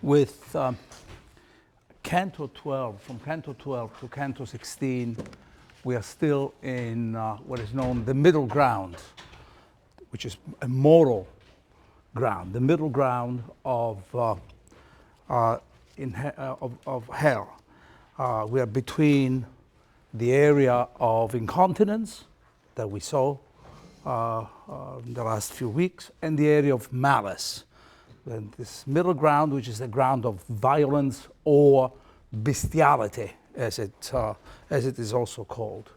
with Canto 12, from Canto 12 to Canto 16, we are still in what is known the middle ground, which is a moral ground, the middle ground of hell. We are between the area of incontinence that we saw in the last few weeks and the area of malice. And this middle ground, which is the ground of violence or bestiality, as it is also called.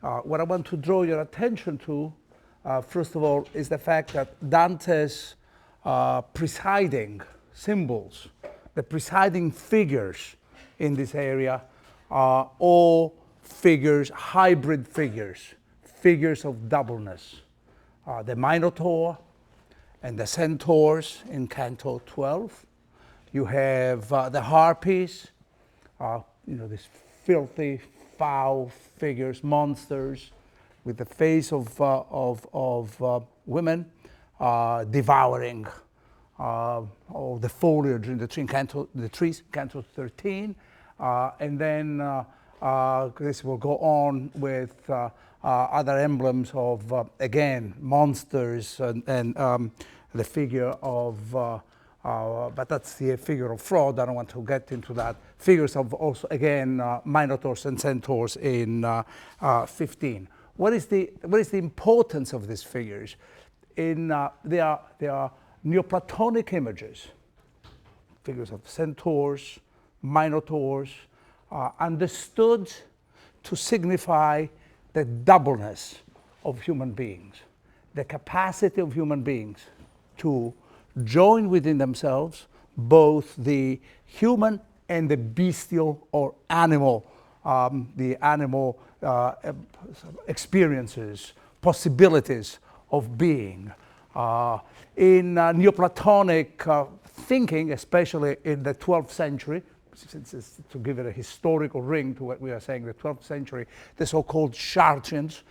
What I want to draw your attention to, first of all, is the fact that Dante's presiding symbols, the presiding figures in this area, are all figures, hybrid figures, figures of doubleness. The Minotaur and the centaurs in Canto 12. You have the harpies, these filthy, foul figures, monsters, with the face of women devouring all the foliage in the tree, the trees, Canto 13, and then this will go on with other emblems of again monsters and the figure of, but that's the figure of fraud. I don't want to get into that. Figures of also again minotaurs and centaurs in 15. What is the importance of these figures? They are Neoplatonic images, figures of centaurs, minotaurs, understood to signify the doubleness of human beings, the capacity of human beings to join within themselves both the human and the bestial or animal, the animal experiences, possibilities of being. In Neoplatonic thinking, especially in the 12th century, to give it a historical ring to what we are saying, the 12th century, the so-called Chartians,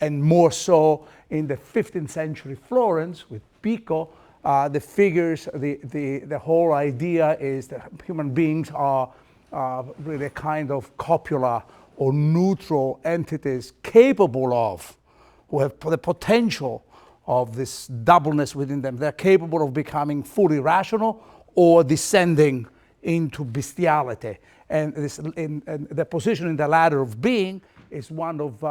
and more so in the 15th century Florence with Pico, the figures, the whole idea is that human beings are really a kind of copula or neutral entities capable of, who have the potential of this doubleness within them. They're capable of becoming fully rational or descending into bestiality. And the position in the ladder of being is one of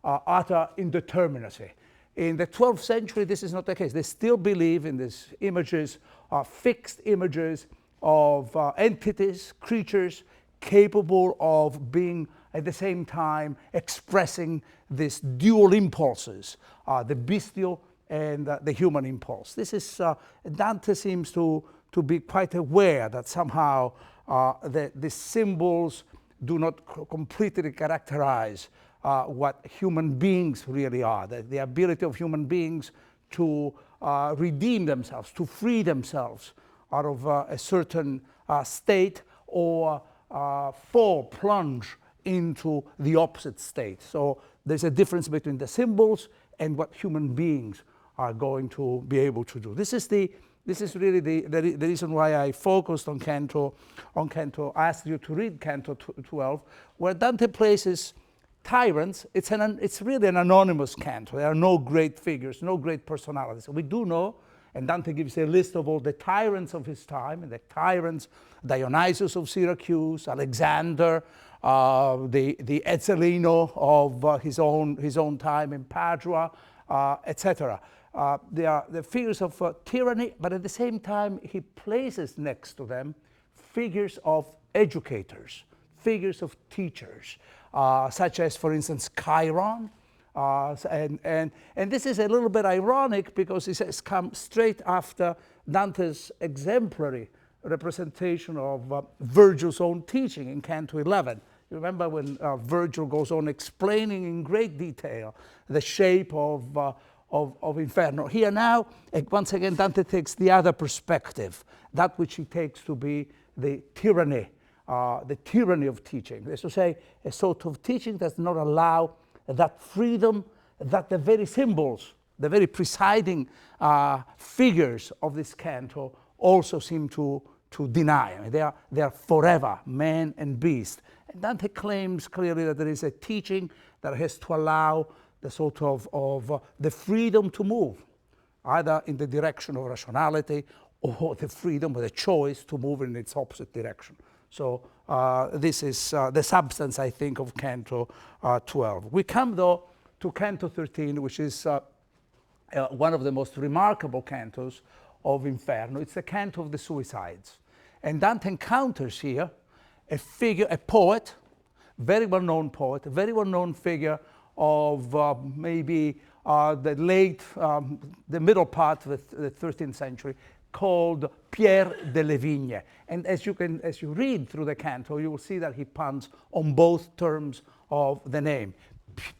utter indeterminacy. In the 12th century, this is not the case. They still believe in these images, fixed images of entities, creatures, capable of being at the same time expressing these dual impulses, the bestial and the human impulse. This is, Dante seems to be quite aware that somehow the symbols do not completely characterize what human beings really are, the ability of human beings to redeem themselves, to free themselves out of a certain state or plunge into the opposite state. So there's a difference between the symbols and what human beings are going to be able to do. This is really the reason why I focused on Canto. I asked you to read Canto 12, where Dante places tyrants. It's really an anonymous canto. There are no great figures, no great personalities. We do know, and Dante gives a list of all the tyrants of his time, and the tyrants, Dionysius of Syracuse, Alexander, the Ezzelino of his own time in Padua, etc. They are the figures of tyranny, but at the same time, he places next to them figures of educators, figures of teachers, such as, for instance, Chiron. And this is a little bit ironic because it has come straight after Dante's exemplary representation of Virgil's own teaching in Canto 11. You remember when Virgil goes on explaining in great detail the shape of Inferno. Here now, once again, Dante takes the other perspective, that which he takes to be the tyranny of teaching. That is to say, a sort of teaching does not allow that freedom that the very symbols, the very presiding figures of this canto also seem to to deny. I mean, they are forever man and beast. And Dante claims clearly that there is a teaching that has to allow the sort of the freedom to move, either in the direction of rationality or the freedom or the choice to move in its opposite direction. So this is the substance, I think, of Canto 12. We come, though, to Canto 13, which is one of the most remarkable cantos of Inferno. It's the canto of the suicides. And Dante encounters here a figure, a poet, very well-known poet, a very well-known figure of maybe the middle part of the 13th century, called Pier delle Vigne. And as you read through the canto, you will see that he puns on both terms of the name.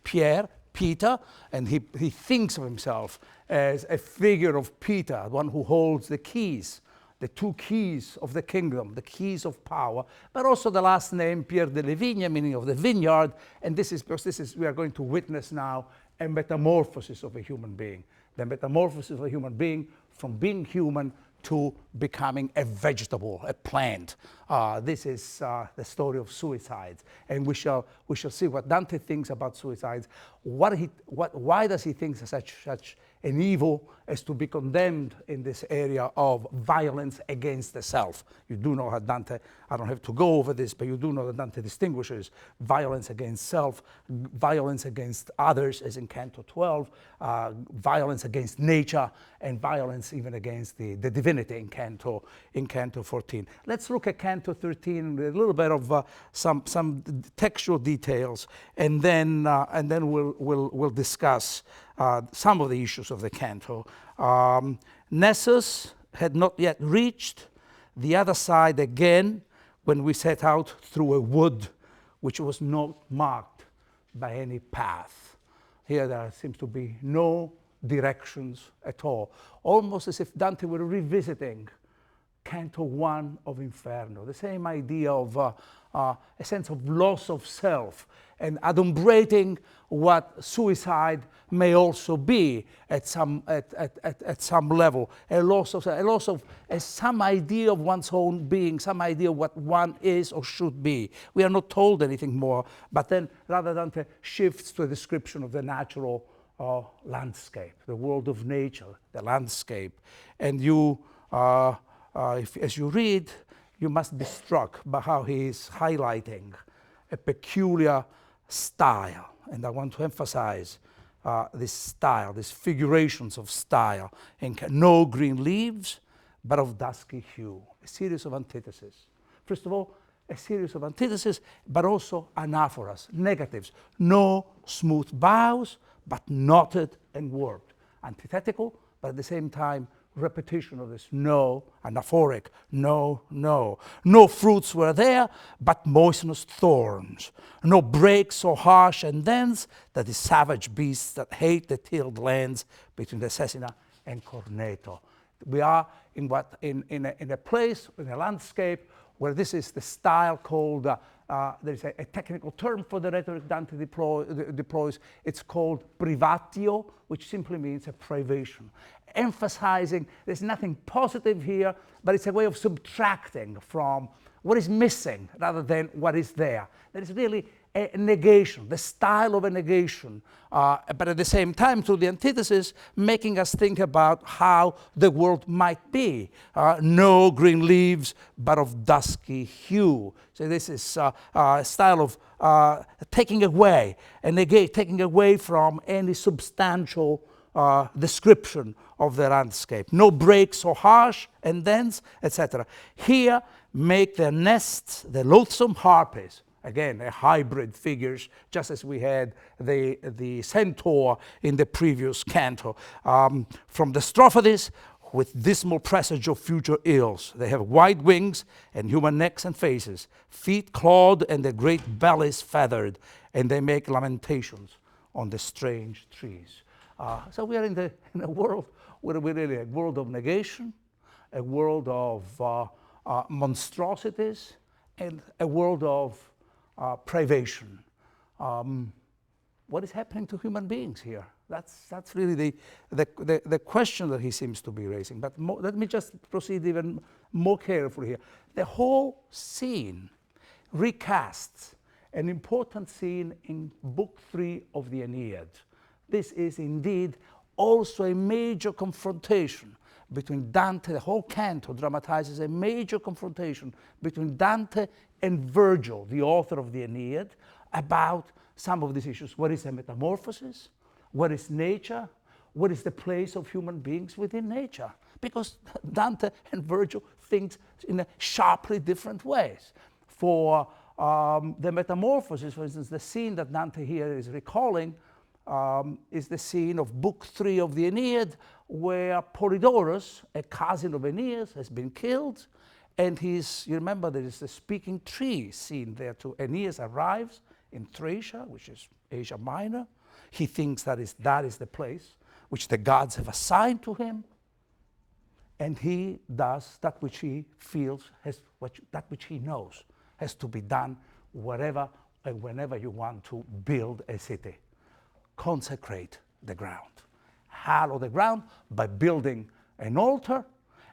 Pier, Peter, and he thinks of himself as a figure of Peter, one who holds the keys, the two keys of the kingdom, the keys of power, but also the last name, Pier delle Vigne, meaning of the vineyard. And this is because we are going to witness now a metamorphosis of a human being. The metamorphosis of a human being from being human to becoming a vegetable, a plant. This is the story of suicides, and we shall see what Dante thinks about suicides. Why does he think such an evil as to be condemned in this area of violence against the self? You do know how Dante, I don't have to go over this, but you do know that Dante distinguishes violence against self, violence against others, as in Canto 12, violence against nature, and violence even against the divinity in Canto 14. Let's look at Canto 13, a little bit of some textual details, and then we'll discuss some of the issues of the canto. Nessus had not yet reached the other side again when we set out through a wood which was not marked by any path. Here there seems to be no directions at all, almost as if Dante were revisiting Canto 1 of Inferno, the same idea of a sense of loss of self and adumbrating what suicide may also be at some level, a loss of some idea of one's own being, some idea of what one is or should be. We are not told anything more, but then rather Dante shifts to a description of the natural landscape, the world of nature, the landscape, and as you read, you must be struck by how he is highlighting a peculiar style. And I want to emphasize this style, these figurations of style. No green leaves, but of dusky hue. A series of antitheses. First of all, a series of antitheses, but also anaphoras, negatives. No smooth boughs, but knotted and warped. Antithetical, but at the same time, repetition of this no, anaphoric, no, no. No fruits were there, but moistionous thorns. No breaks so harsh and dense that the savage beasts that hate the tilled lands between the Cesena and Corneto. We are in a place, in a landscape, where this is the style called, there's a technical term for the rhetoric Dante deploys. It's called privatio, which simply means a privation. Emphasizing there's nothing positive here, but it's a way of subtracting from what is missing rather than what is there. There is really a negation, the style of a negation, but at the same time, through the antithesis, making us think about how the world might be. No green leaves, but of dusky hue. So this is a style of taking away, and again, taking away from any substantial description of the landscape. No breaks so harsh and dense, etc. Here make their nests the loathsome harpies. Again, a hybrid figures, just as we had the centaur in the previous canto. From the strophides, with dismal presage of future ills. They have wide wings and human necks and faces, feet clawed and their great bellies feathered, and they make lamentations on the strange trees. So we are in a world where we're really a world of negation, a world of monstrosities, and a world of privation. what is happening to human beings here? That's really the question that he seems to be raising. But let me just proceed even more carefully here. The whole scene recasts an important scene in Book 3 of the Aeneid. This is indeed also a major confrontation between Dante. The whole canto dramatizes a major confrontation between Dante and Virgil, the author of the Aeneid, about some of these issues. What is a metamorphosis? What is nature? What is the place of human beings within nature? Because Dante and Virgil think in a sharply different ways. For the metamorphosis, for instance, the scene that Dante here is recalling is the scene of Book 3 of the Aeneid, where Polydorus, a cousin of Aeneas, has been killed, and you remember there is the speaking tree scene there too. Aeneas arrives in Thracia, which is Asia Minor. He thinks that is the place which the gods have assigned to him, and he does that which he feels, that which he knows has to be done wherever and whenever you want to build a city. Consecrate the ground. Hallow the ground by building an altar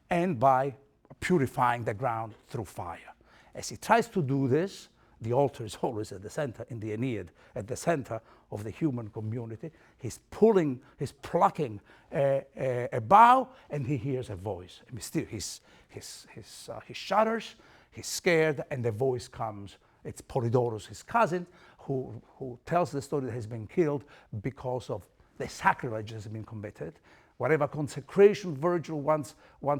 and by purifying the ground through fire. As he tries to do this, the altar is always at the center in the Aeneid, at the center of the human community. He's plucking a bough, and he hears a voice. And still, he shudders, he's scared, and the voice comes. It's Polydorus, his cousin, who tells the story that he's been killed because of the sacrilege that has been committed. Whatever consecration Virgil wants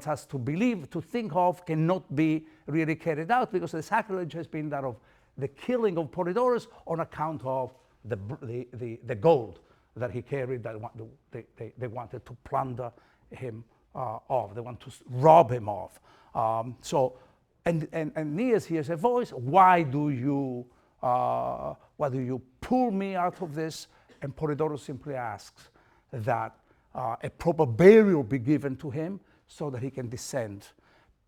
us to believe, to think of, cannot be really carried out, because the sacrilege has been that of the killing of Polydorus on account of the gold that he carried, that they wanted to plunder him of. They want to rob him of. And Aeneas hears a voice. Why do you pull me out of this? And Polydorus simply asks that a proper burial be given to him so that he can descend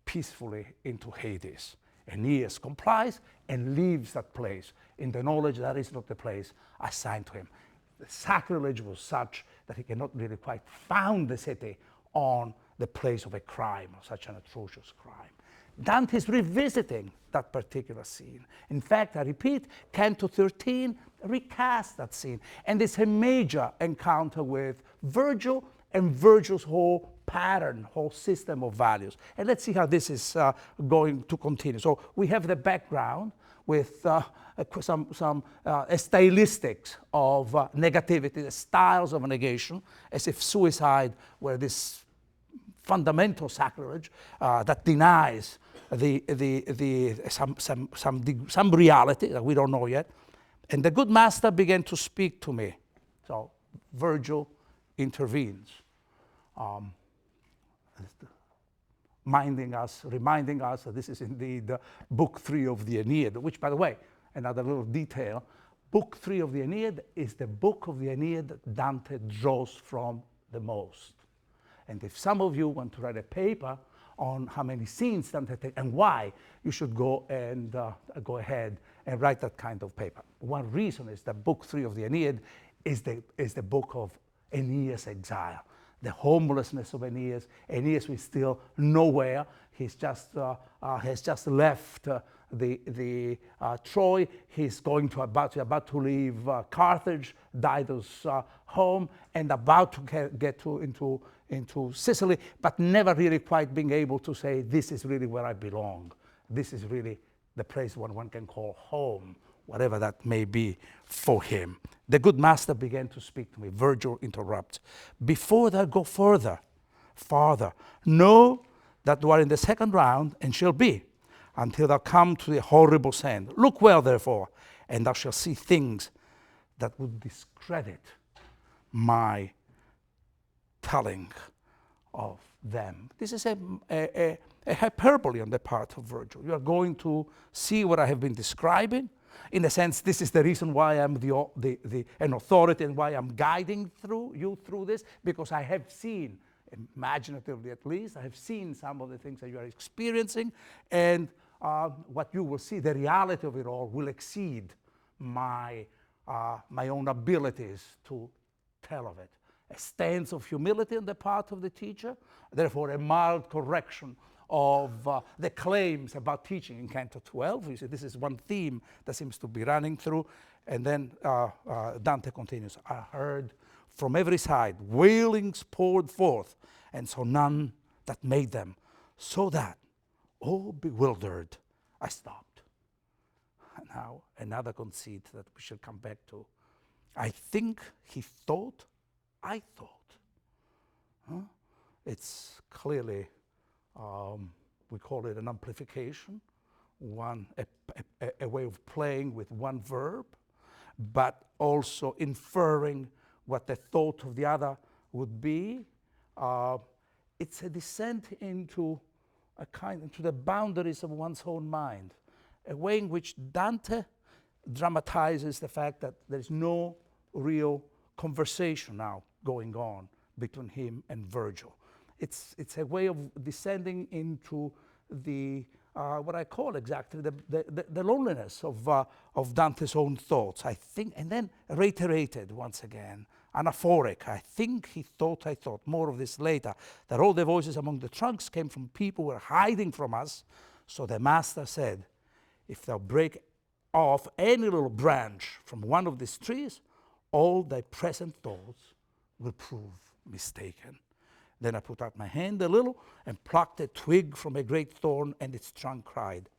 peacefully into Hades. Aeneas complies and leaves that place in the knowledge that is not the place assigned to him. The sacrilege was such that he cannot really quite found the city on the place of a crime, of such an atrocious crime. Dante is revisiting that particular scene. In fact, I repeat, Canto 13 recasts that scene. And it's a major encounter with Virgil and Virgil's whole pattern, whole system of values. And let's see how this is going to continue. So we have the background with some stylistics of negativity, the styles of negation, as if suicide were this fundamental sacrilege that denies some reality that we don't know yet. And the good master began to speak to me. So Virgil intervenes, reminding us that this is indeed Book 3 of the Aeneid, which, by the way, another little detail, Book 3 of the Aeneid is the book of the Aeneid that Dante draws from the most. And if some of you want to write a paper on how many scenes Dante takes and why, you should go ahead and write that kind of paper. One reason is that Book 3 of the Aeneid is the book of Aeneas' exile, the homelessness of Aeneas. Aeneas is still nowhere. He's just has just left the Troy. He's about to leave Carthage, Dido's home, and about to get into Sicily, but never really quite being able to say, this is really where I belong. This is really the place one can call home, whatever that may be for him. The good master began to speak to me. Virgil interrupts. Before thou go farther, know that thou art in the second round, and shall be, until thou come to the horrible sand. Look well, therefore, and thou shalt see things that would discredit my telling of them. This is a hyperbole on the part of Virgil. You are going to see what I have been describing. In a sense, this is the reason why I'm an authority and why I'm guiding you through this, because I have seen, imaginatively at least, I have seen some of the things that you are experiencing, and what you will see, the reality of it all, will exceed my my own abilities to tell of it. A stance of humility on the part of the teacher, therefore a mild correction of the claims about teaching in Canto 12. You see, this is one theme that seems to be running through. And then Dante continues, I heard from every side wailings poured forth, and so none that made them, so that, all bewildered, I stopped. And now another conceit that we shall come back to. I think he thought I thought. Huh? It's clearly, we call it an amplification, a way of playing with one verb, but also inferring what the thought of the other would be. It's a descent into the boundaries of one's own mind, a way in which Dante dramatizes the fact that there's no real conversation now going on between him and Virgil. It's a way of descending into the what I call exactly the loneliness of Dante's own thoughts, I think, and then reiterated once again, anaphoric. I think he thought I thought. More of this later, that all the voices among the trunks came from people who were hiding from us. So the master said, if thou break off any little branch from one of these trees, all thy present thoughts will prove mistaken. Then I put out my hand a little and plucked a twig from a great thorn, and its trunk cried.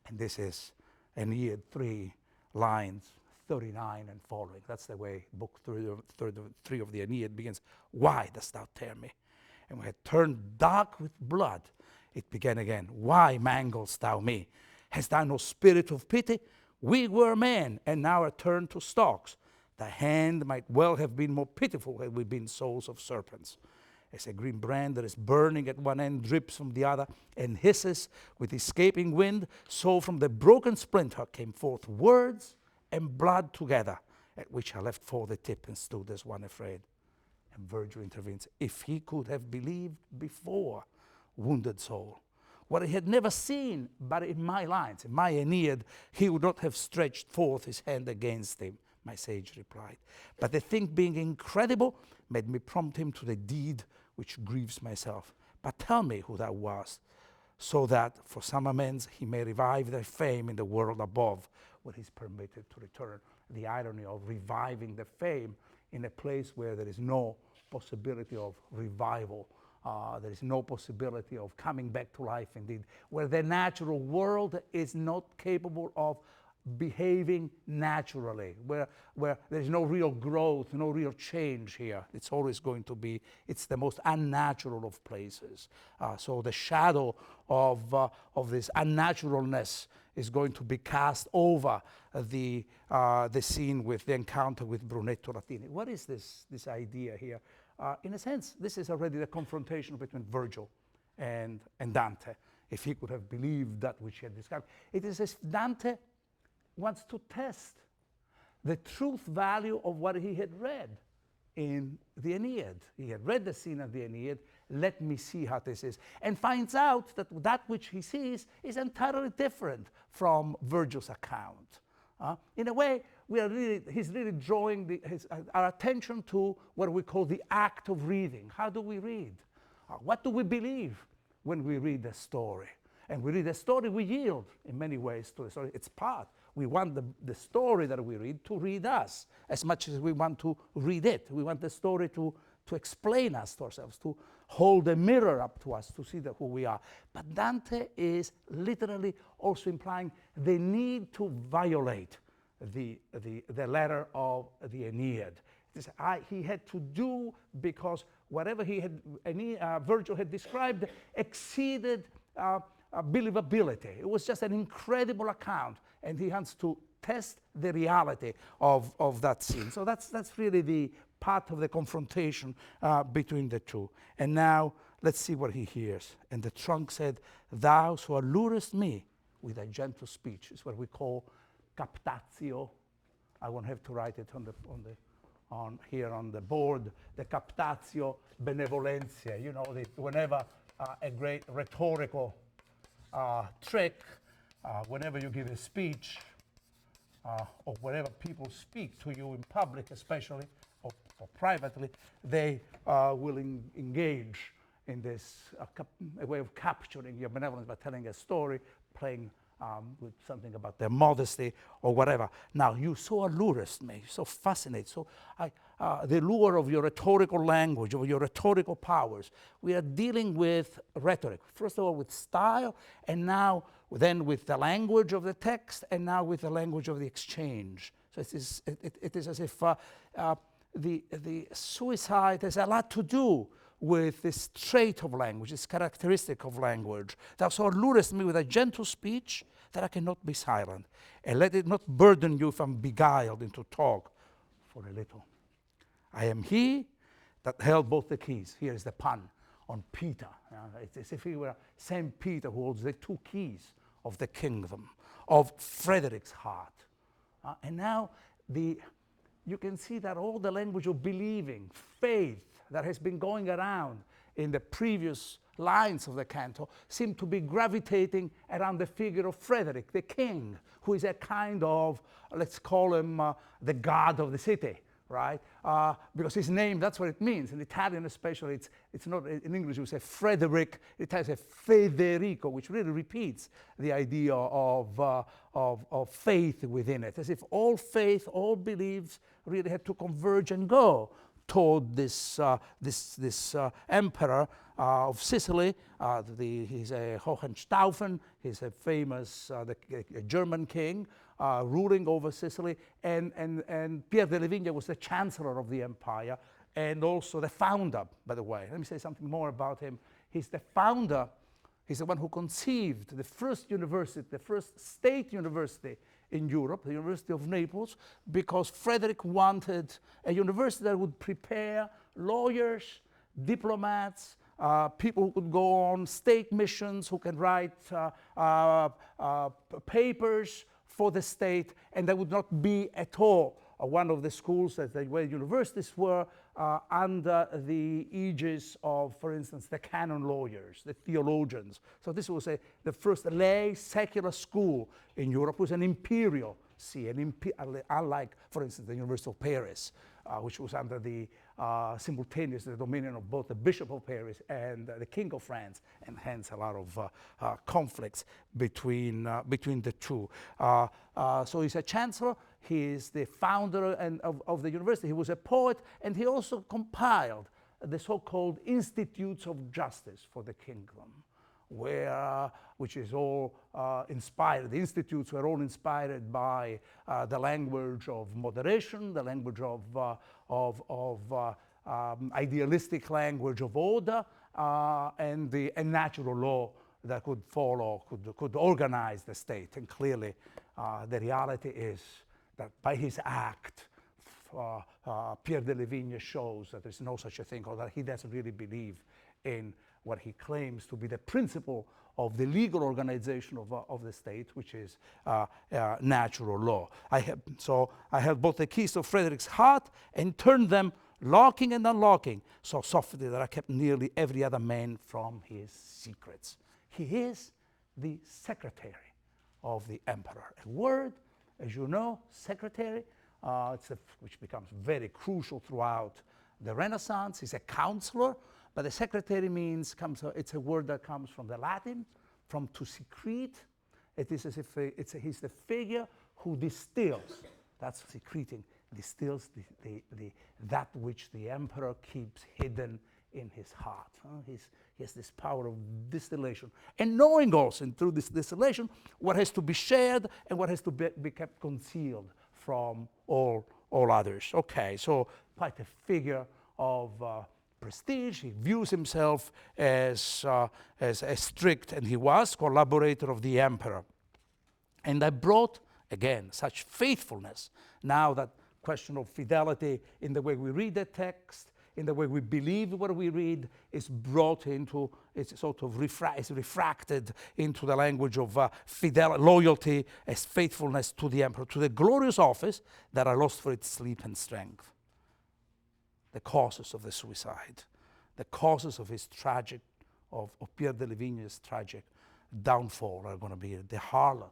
And this is Aeneid III, lines 39 and following. That's the way book 3 of the Aeneid begins. Why dost thou tear me? And when I turned dark with blood, it began again. Why manglest thou me? Hast thou no spirit of pity? We were men, and now are turned to stalks. Thy hand might well have been more pitiful had we been souls of serpents. As a green brand that is burning at one end drips from the other and hisses with escaping wind, so from the broken splinter came forth words and blood together, at which I left fall the tip and stood as one afraid. And Virgil intervenes. If he could have believed before, wounded soul, what he had never seen, but in my lines, in my Aeneid, he would not have stretched forth his hand against him, my sage replied. But the thing being incredible made me prompt him to the deed which grieves myself. But tell me who thou wast, so that for some amends he may revive thy fame in the world above, where he is permitted to return. The irony of reviving the fame in a place where there is no possibility of revival. There is no possibility of coming back to life indeed, where the natural world is not capable of behaving naturally, where there is no real growth, no real change here. It's always going to be, it's the most unnatural of places. So the shadow of this unnaturalness is going to be cast over the scene with the encounter with Brunetto Latini. What is this idea here? In a sense, this is already the confrontation between Virgil and Dante, if he could have believed that which he had described. It is as Dante wants to test the truth value of what he had read in the Aeneid. He had read the scene of the Aeneid, let me see how this is, and finds out that that which he sees is entirely different from Virgil's account. In a way, he's really drawing our attention to what we call the act of reading. How do we read? What do we believe when we read a story? And we read a story, we yield in many ways to the story. It's part. We want the story that we read to read us as much as we want to read it. We want the story to explain us to ourselves, to hold a mirror up to us to see who we are. But Dante is literally also implying the need to violate the letter of the Aeneid. He had to do because whatever Virgil had described exceeded believability. It was just an incredible account, and he wants to test the reality of that scene. So that's really the part of the confrontation between the two. And now let's see what he hears. And the trunk said, "Thou so allurest me with thy gentle speech," is what we call captatio. I won't have to write it here on the board. The captatio benevolentia. You know, whenever a great rhetorical trick, whenever you give a speech, or wherever people speak to you in public, especially, or privately, they will engage in this a way of capturing your benevolence by telling a story, playing with something about their modesty or whatever. Now, you so allurest me, so fascinate, so the lure of your rhetorical language, of your rhetorical powers. We are dealing with rhetoric, first of all with style, and now then with the language of the text, and now with the language of the exchange. So it is as if the suicide has a lot to do with this trait of language, this characteristic of language. Thou so allurest me with a gentle speech that I cannot be silent, and let it not burden you if I'm beguiled into talk for a little. I am he that held both the keys. Here is the pun on Peter. It's as if he were Saint Peter who holds the two keys of the kingdom, of Frederick's heart. And now you can see that all the language of believing, faith, that has been going around in the previous lines of the canto seem to be gravitating around the figure of Frederick, the king, who is a kind of, let's call him the god of the city, right? Because his name, that's what it means. In Italian especially, it's not, in English you say Frederick, it has a Federico, which really repeats the idea of faith within it, as if all faith, all beliefs really had to converge and go toward this emperor of Sicily. He's a Hohenstaufen. He's a famous a German king ruling over Sicily. And Pier delle Vigne was the chancellor of the empire and also the founder, by the way. Let me say something more about him. He's the founder. He's the one who conceived the first university, the first state university in Europe, the University of Naples, because Frederick wanted a university that would prepare lawyers, diplomats, people who could go on state missions, who can write papers for the state, and that would not be at all one of the schools where universities were under the aegis of, for instance, the canon lawyers, the theologians. So this was the first lay secular school in Europe. It was an imperial see, unlike, for instance, the University of Paris, which was under the simultaneous dominion of both the Bishop of Paris and the King of France, and hence a lot of conflicts between the two. So he's a chancellor. He is the founder of the university. He was a poet, and he also compiled the so-called Institutes of Justice for the Kingdom, which is all inspired. The institutes were all inspired by the language of moderation, the language of idealistic language of order, and the natural law that could follow, could organize the state. And clearly, the reality is that by his act, Pier delle Vigne shows that there's no such a thing, or that he doesn't really believe in what he claims to be the principle of the legal organization of the state, which is natural law. So I held both the keys of Frederick's heart and turned them locking and unlocking so softly that I kept nearly every other man from his secrets. He is the secretary of the emperor. A word, as you know, secretary, which becomes very crucial throughout the Renaissance. He's a counselor, but the secretary it's a word that comes from the Latin, from to secrete. It is as if he's the figure who distills, that's secreting, distills that which the emperor keeps hidden in his heart. He has this power of distillation. And knowing also, through this distillation, what has to be shared and what has to be kept concealed from all others. Okay, so quite a figure of prestige. He views himself as a strict, and he was, collaborator of the emperor. And I brought, again, such faithfulness. Now that question of fidelity in the way we read the text, in the way we believe what we read, is brought into, it's sort of refracted into the language of loyalty as faithfulness to the emperor, to the glorious office that I lost for its sleep and strength. The causes of the suicide, the causes of his tragic, of Pier delle Vigne's tragic downfall are going to be the harlot,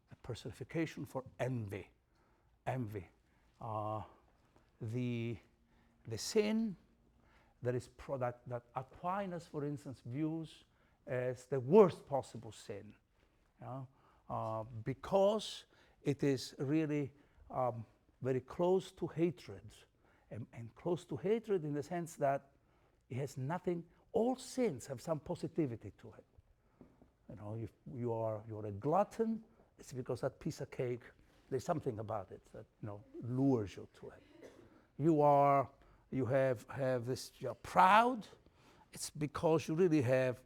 the personification for envy. Envy. The sin that is that Aquinas, for instance, views as the worst possible sin, because it is really very close to hatred, and close to hatred in the sense that it has nothing. All sins have some positivity to it. If you're a glutton, it's because that piece of cake, there's something about it that lures you to it. You're proud, it's because you really have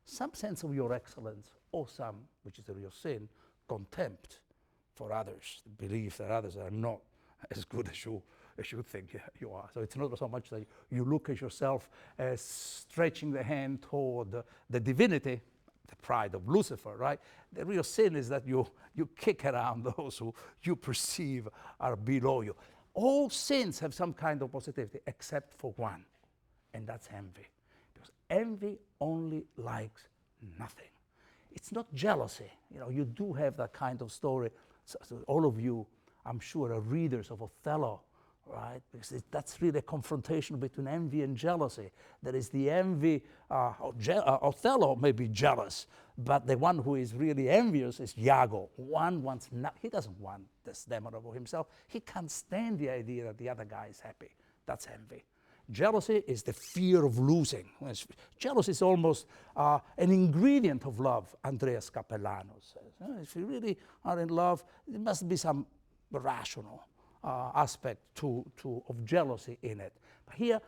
some sense of your excellence, or some, which is a real sin, contempt for others, the belief that others are not as good as you think you are. So it's not so much that you look at yourself as stretching the hand toward the divinity, the pride of Lucifer, right? The real sin is that you kick around those who you perceive are below you. All sins have some kind of positivity, except for one, and that's envy. Because envy only likes nothing. It's not jealousy. You do have that kind of story. So all of you, I'm sure, are readers of Othello, right? Because that's really a confrontation between envy and jealousy. There is the envy, Othello may be jealous, but the one who is really envious is Iago. He doesn't want this demon over himself. He can't stand the idea that the other guy is happy. That's envy. Jealousy is the fear of losing. Jealousy is almost an ingredient of love, Andreas Capellano says. If you really are in love, there must be some rational aspect of jealousy in it. But here,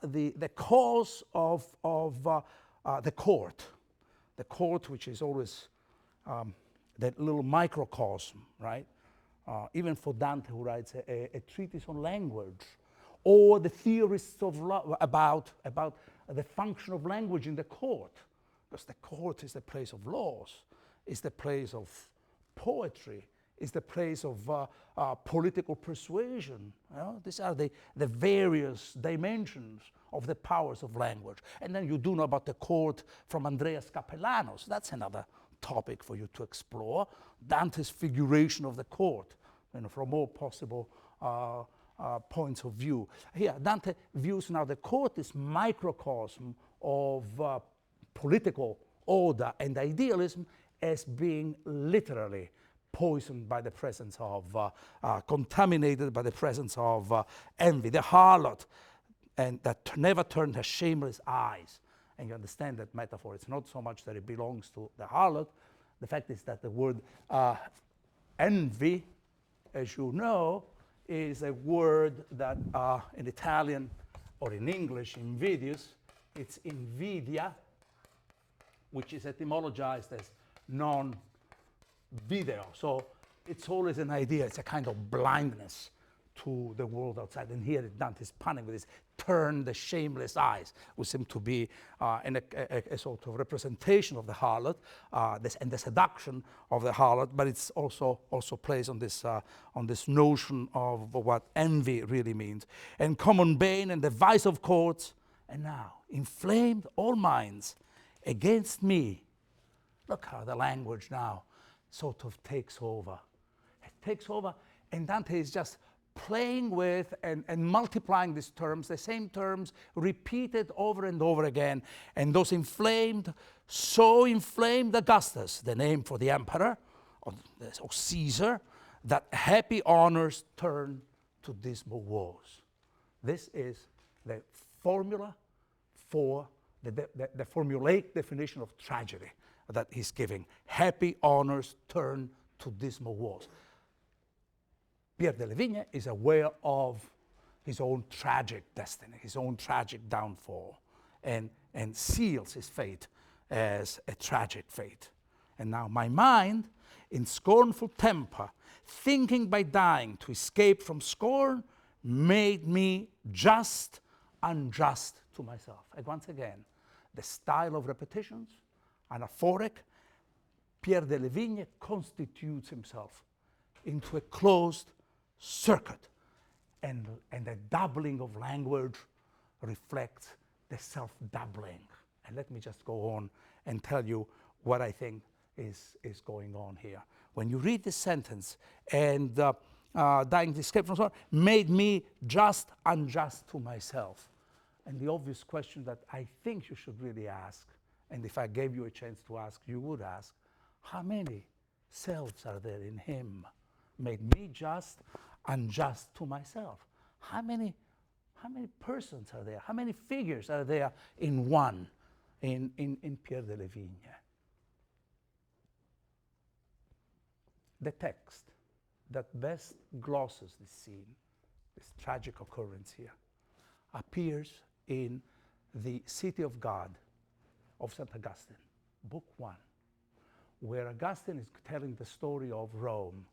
the cause of the court, which is always that little microcosm, right? Even for Dante, who writes a treatise on language, or the theorists of love about the function of language in the court, because the court is the place of laws, is the place of poetry, is the place of political persuasion. These are the various dimensions of the powers of language. And then you do know about the court from Andreas Capellano. So that's another topic for you to explore. Dante's figuration of the court, from all possible points of view. Here, Dante views now the court as microcosm of political order and idealism as being literally poisoned by the presence of, contaminated by the presence of envy, the harlot, and that never turned her shameless eyes. And you understand that metaphor. It's not so much that it belongs to the harlot. The fact is that the word envy, as you know, is a word that in Italian or in English, invidious, it's invidia, which is etymologized as non-video. So it's always an idea, it's a kind of blindness to the world outside. And here Dante is punning with this, turn the shameless eyes, which seem to be a sort of representation of the harlot and the seduction of the harlot, but it's also plays on this notion of what envy really means. And common bane and the vice of courts, and now inflamed all minds against me. Look how the language now sort of takes over. It takes over, and Dante is just playing with and multiplying these terms, the same terms repeated over and over again. And those inflamed, so inflamed Augustus, the name for the emperor, or Caesar, that happy honors turn to dismal woes. This is the formula for the formulaic definition of tragedy that he's giving. Happy honors turn to dismal woes. Pier delle Vigne is aware of his own tragic destiny, his own tragic downfall, and seals his fate as a tragic fate. And now my mind, in scornful temper, thinking by dying to escape from scorn, made me just unjust to myself. And once again, the style of repetitions, anaphoric, Pier delle Vigne constitutes himself into a closed circuit, and the doubling of language reflects the self-doubling. And let me just go on and tell you what I think is going on here. When you read this sentence, and dying to escape from sorrow, made me just unjust to myself. And the obvious question that I think you should really ask, and if I gave you a chance to ask, you would ask, how many selves are there in him? Made me just unjust to myself. How many persons are there? How many figures are there in one, in Pier delle Vigne? The text that best glosses this scene, this tragic occurrence here, appears in the City of God of St. Augustine, Book 1, where Augustine is telling the story of Rome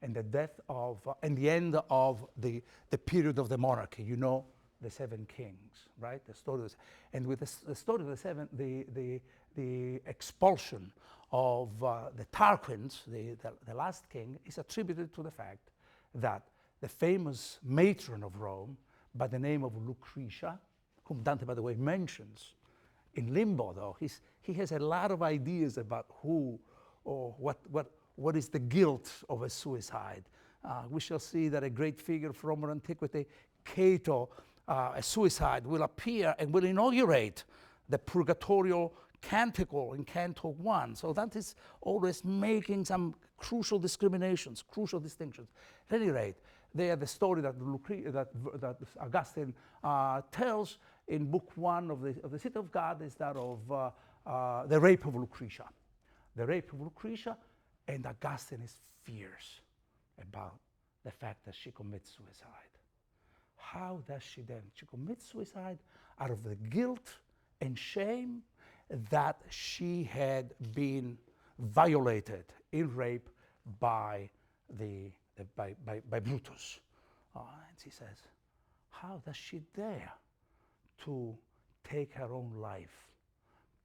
and the death of, and the end of the period of the monarchy. You know, the seven kings, right? The story was, and with the story of the seven, the expulsion of the Tarquins, the last king, is attributed to the fact that the famous matron of Rome, by the name of Lucretia, whom Dante, by the way, mentions in Limbo, though, he has a lot of ideas about who or what is the guilt of a suicide. We shall see that a great figure from Roman antiquity, Cato, a suicide, will appear and will inaugurate the purgatorial canticle in Canto 1. So Dante is always making some crucial discriminations, crucial distinctions. At any rate, they are the story that Augustine tells in Book 1 of the City of God is that of the rape of Lucretia. The rape of Lucretia, and Augustine is fierce about the fact that she commits suicide. How does she then? She commits suicide out of the guilt and shame that she had been violated in rape by Brutus. And she says, how does she dare to take her own life?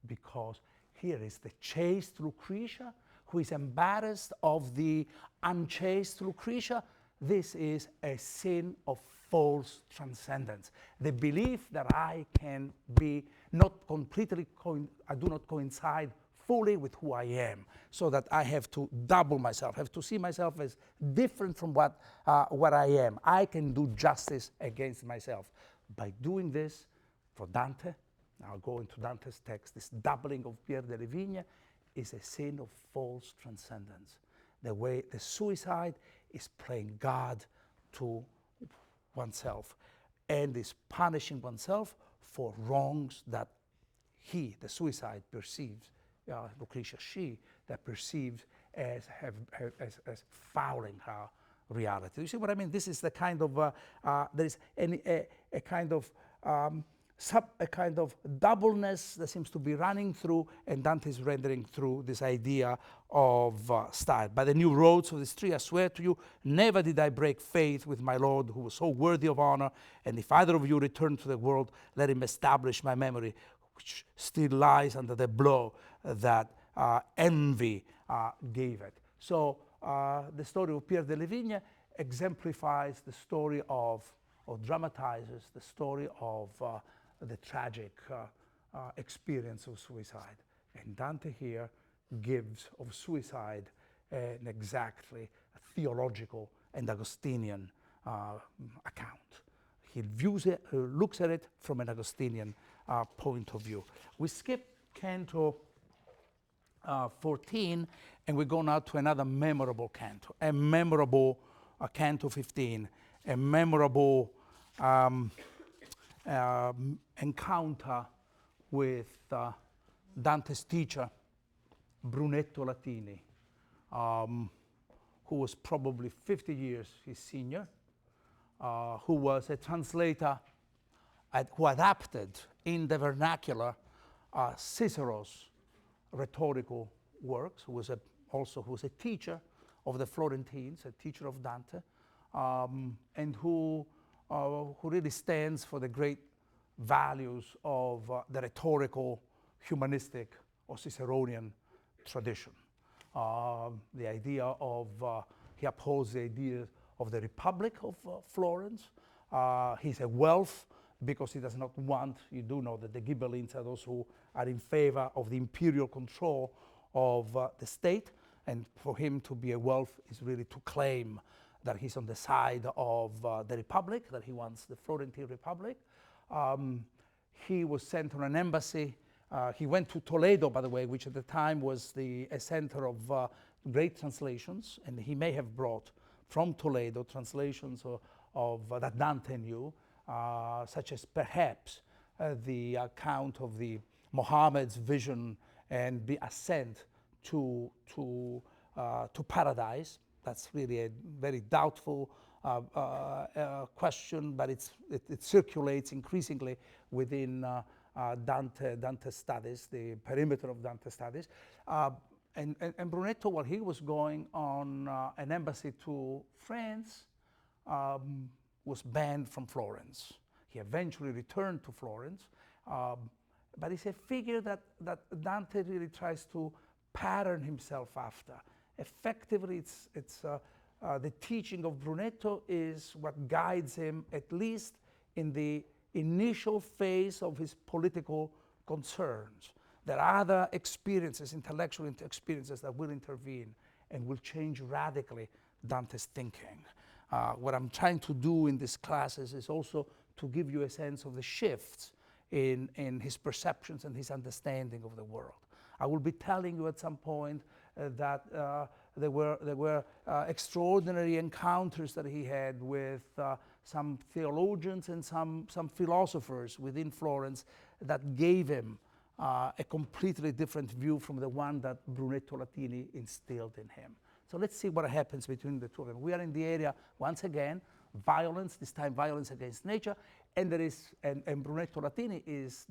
Because here is the chaste Lucretia who is embarrassed of the unchaste Lucretia. This is a sin of false transcendence. The belief that I can be not completely, I do not coincide fully with who I am, so that I have to double myself, have to see myself as different from what I am. I can do justice against myself. By doing this, for Dante, I'll go into Dante's text, this doubling of Pier delle Vigne is a sin of false transcendence. The way the suicide is playing God to oneself and is punishing oneself for wrongs that he, the suicide, perceives, Lucretia, she, that perceives as fouling her reality. You see what I mean? This is the kind of, there is a kind of doubleness that seems to be running through, and Dante is rendering through this idea of style. By the new roads of this tree, I swear to you, never did I break faith with my Lord, who was so worthy of honor. And if either of you return to the world, let him establish my memory, which still lies under the blow that envy gave it. So the story of Pier delle Vigne exemplifies the story of, or dramatizes the story of the tragic experience of suicide. And Dante here gives of suicide an exactly theological and Augustinian account. He views it, looks at it from an Augustinian point of view. We skip Canto 14, and we go now to another memorable canto, a memorable Canto 15, a memorable encounter with Dante's teacher, Brunetto Latini, who was probably 50 years his senior, who was a translator who adapted in the vernacular Cicero's rhetorical works, who was also a teacher of the Florentines, a teacher of Dante, and who really stands for the great values of the rhetorical, humanistic, or Ciceronian tradition. The idea of, he upholds the idea of the Republic of Florence. He's a wealth because he does not want, you do know that the Ghibellines are those who are in favor of the imperial control of the state, and for him to be a wolf is really to claim that he's on the side of the Republic, that he wants the Florentine Republic. He was sent on an embassy. He went to Toledo, by the way, which at the time was a center of great translations, and he may have brought from Toledo translations of that Dante knew, such as perhaps the account of the Muhammad's vision and the ascent to paradise. That's really a very doubtful question, but it circulates increasingly within Dante studies, the perimeter of Dante studies. And Brunetto, while he was going on an embassy to France, was banned from Florence. He eventually returned to Florence, but it's a figure that Dante really tries to pattern himself after. Effectively, the teaching of Brunetto is what guides him, at least in the initial phase of his political concerns. There are other experiences, intellectual experiences, that will intervene and will change radically Dante's thinking. What I'm trying to do in these classes is also to give you a sense of the shifts in his perceptions and his understanding of the world. I will be telling you at some point that there were extraordinary encounters that he had with some theologians and some philosophers within Florence that gave him a completely different view from the one that Brunetto Latini instilled in him. So let's see what happens between the two of them. We are in the area, once again, violence, this time violence against nature, and Brunetto Latini is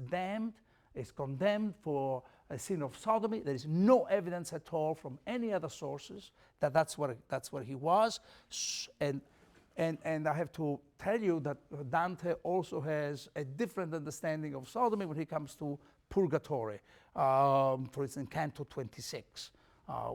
condemned for a sin of sodomy. There is no evidence at all from any other sources that that's where he was. And I have to tell you that Dante also has a different understanding of sodomy when he comes to purgatory. For instance, Canto 26.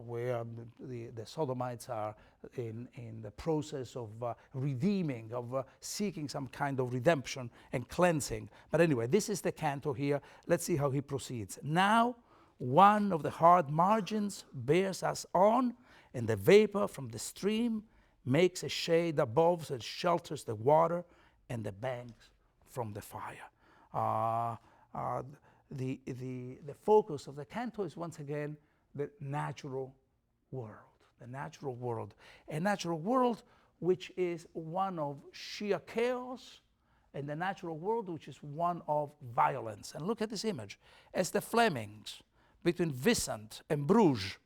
Where the sodomites are in the process of redeeming, of seeking some kind of redemption and cleansing. But anyway, this is the canto here. Let's see how he proceeds. Now, one of the hard margins bears us on, and the vapor from the stream makes a shade above that shelters the water and the banks from the fire. The focus of the canto is once again the natural world, a natural world which is one of sheer chaos, and the natural world which is one of violence. And look at this image. As the Flemings, between Vicent and Bruges,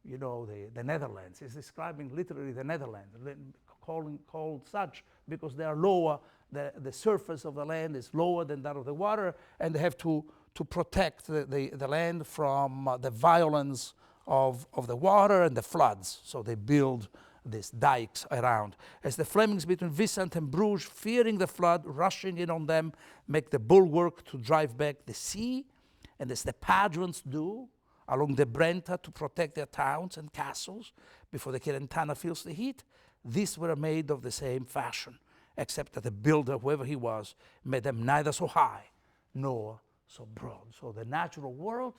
you know, the Netherlands, is describing literally the Netherlands, called such because they are lower, the surface of the land is lower than that of the water, and they have to protect the land from the violence of the water and the floods. So they build these dikes around. As the Flemings between Vicent and Bruges, fearing the flood, rushing in on them, make the bulwark to drive back the sea, and as the Padrons do along the Brenta to protect their towns and castles before the Celentana feels the heat, these were made of the same fashion, except that the builder, whoever he was, made them neither so high nor so broad. So the natural world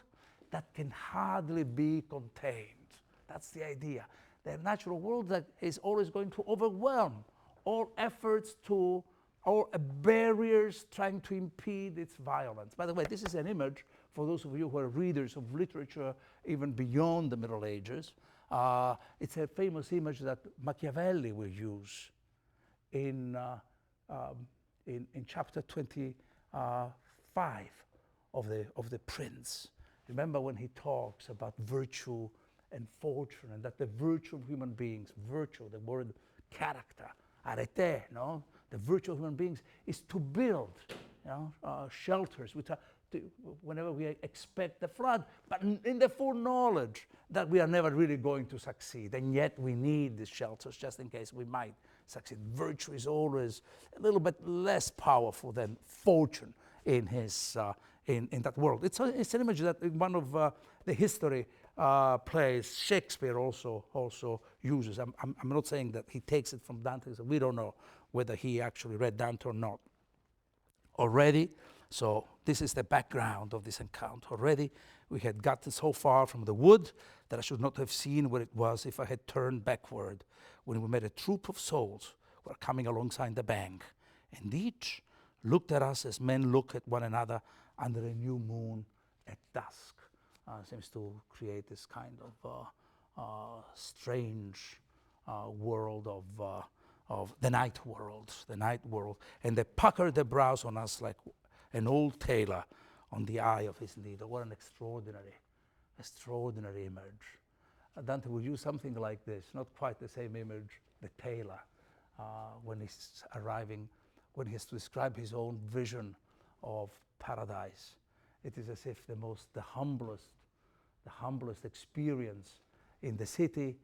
that can hardly be contained. That's the idea. The natural world that is always going to overwhelm all efforts all barriers trying to impede its violence. By the way, this is an image for those of you who are readers of literature even beyond the Middle Ages. It's a famous image that Machiavelli will use in chapter 25 of the Prince. Remember when he talks about virtue and fortune, and that the virtue of human beings, virtue, the word character, arete, no? The virtue of human beings is to build, shelters whenever we expect the flood, but in the full knowledge that we are never really going to succeed, and yet we need these shelters just in case we might succeed. Virtue is always a little bit less powerful than fortune in his in that world. It's an image that in one of the history plays Shakespeare also uses. I'm not saying that he takes it from Dante. So we don't know whether he actually read Dante or not. Already, so this is the background of this encounter. Already We had gotten so far from the wood that I should not have seen where it was if I had turned backward, when we met a troop of souls who were coming alongside the bank, and each looked at us as men look at one another under a new moon at dusk. Seems to create this kind of strange world of the night world, and they puckered their brows on us like an old tailor on the eye of his needle. What an extraordinary image. Dante will use something like this, not quite the same image, the tailor, when he's arriving, when he has to describe his own vision of paradise. It is as if the humblest experience in the city,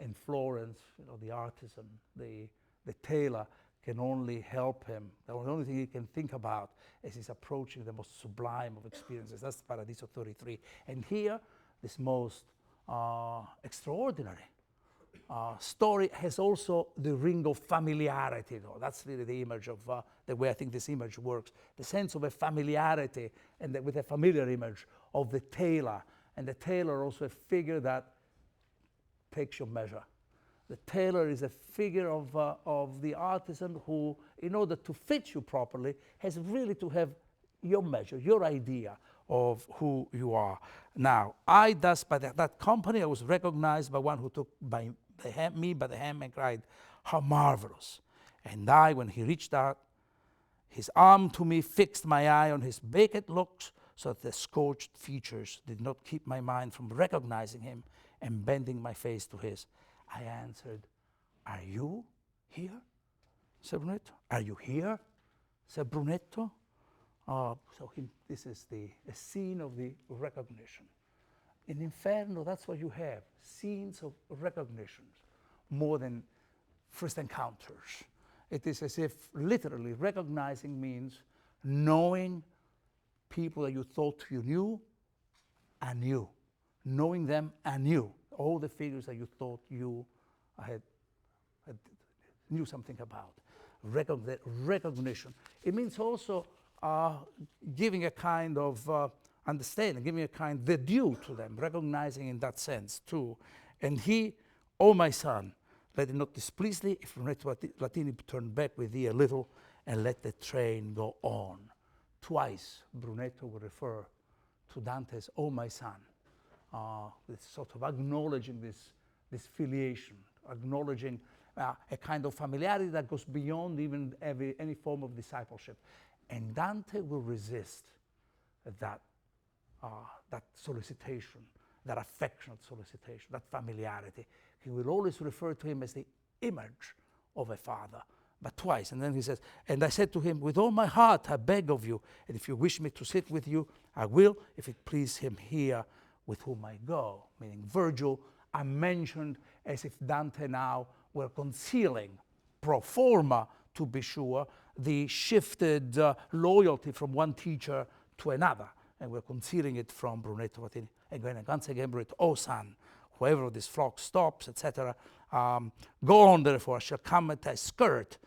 in Florence, the artisan, the tailor can only help him. The only thing he can think about as he's approaching the most sublime of experiences. That's Paradiso 33. And here, this most extraordinary story has also the ring of familiarity, though. That's really the image of the way I think this image works. The sense of a familiarity, and with a familiar image of the tailor. And the tailor also a figure that takes your measure. The tailor is a figure of the artisan who, in order to fit you properly, has really to have your measure, your idea of who you are. Now, I thus, by that company, I was recognized by one who took me by the hand and cried, "How marvelous!" And I, when he reached out, his arm to me fixed my eye on his vacant looks, so that the scorched features did not keep my mind from recognizing him and bending my face to his. I answered, "Are you here?" said Brunetto. "Are you here?" said Brunetto. This is a scene of the recognition. In Inferno, that's what you have, scenes of recognitions, more than first encounters. It is as if literally recognizing means knowing people that you thought you knew anew, knowing them anew, all the figures that you thought you knew something about. Recognition. It means also giving a kind of understanding, giving a kind of the due to them, recognizing in that sense too. And he, "O my son, let it not displease thee if Brunetto Latini turn back with thee a little, and let the train go on." Twice Brunetto will refer to Dante's "O my son," with sort of acknowledging this filiation, acknowledging a kind of familiarity that goes beyond even any form of discipleship. And Dante will resist that solicitation, that affectionate solicitation, that familiarity. He will always refer to him as the image of a father, but twice. And then he says, "And I said to him, with all my heart I beg of you, and if you wish me to sit with you, I will, if it please him here with whom I go." Meaning Virgil are mentioned as if Dante now were concealing, pro forma to be sure, the shifted loyalty from one teacher to another. And we're concealing it from Brunetto Latini. And once again, Brunetto, "O son, whoever of this flock stops," etc. "Go on, therefore, I shall come at thy skirt,"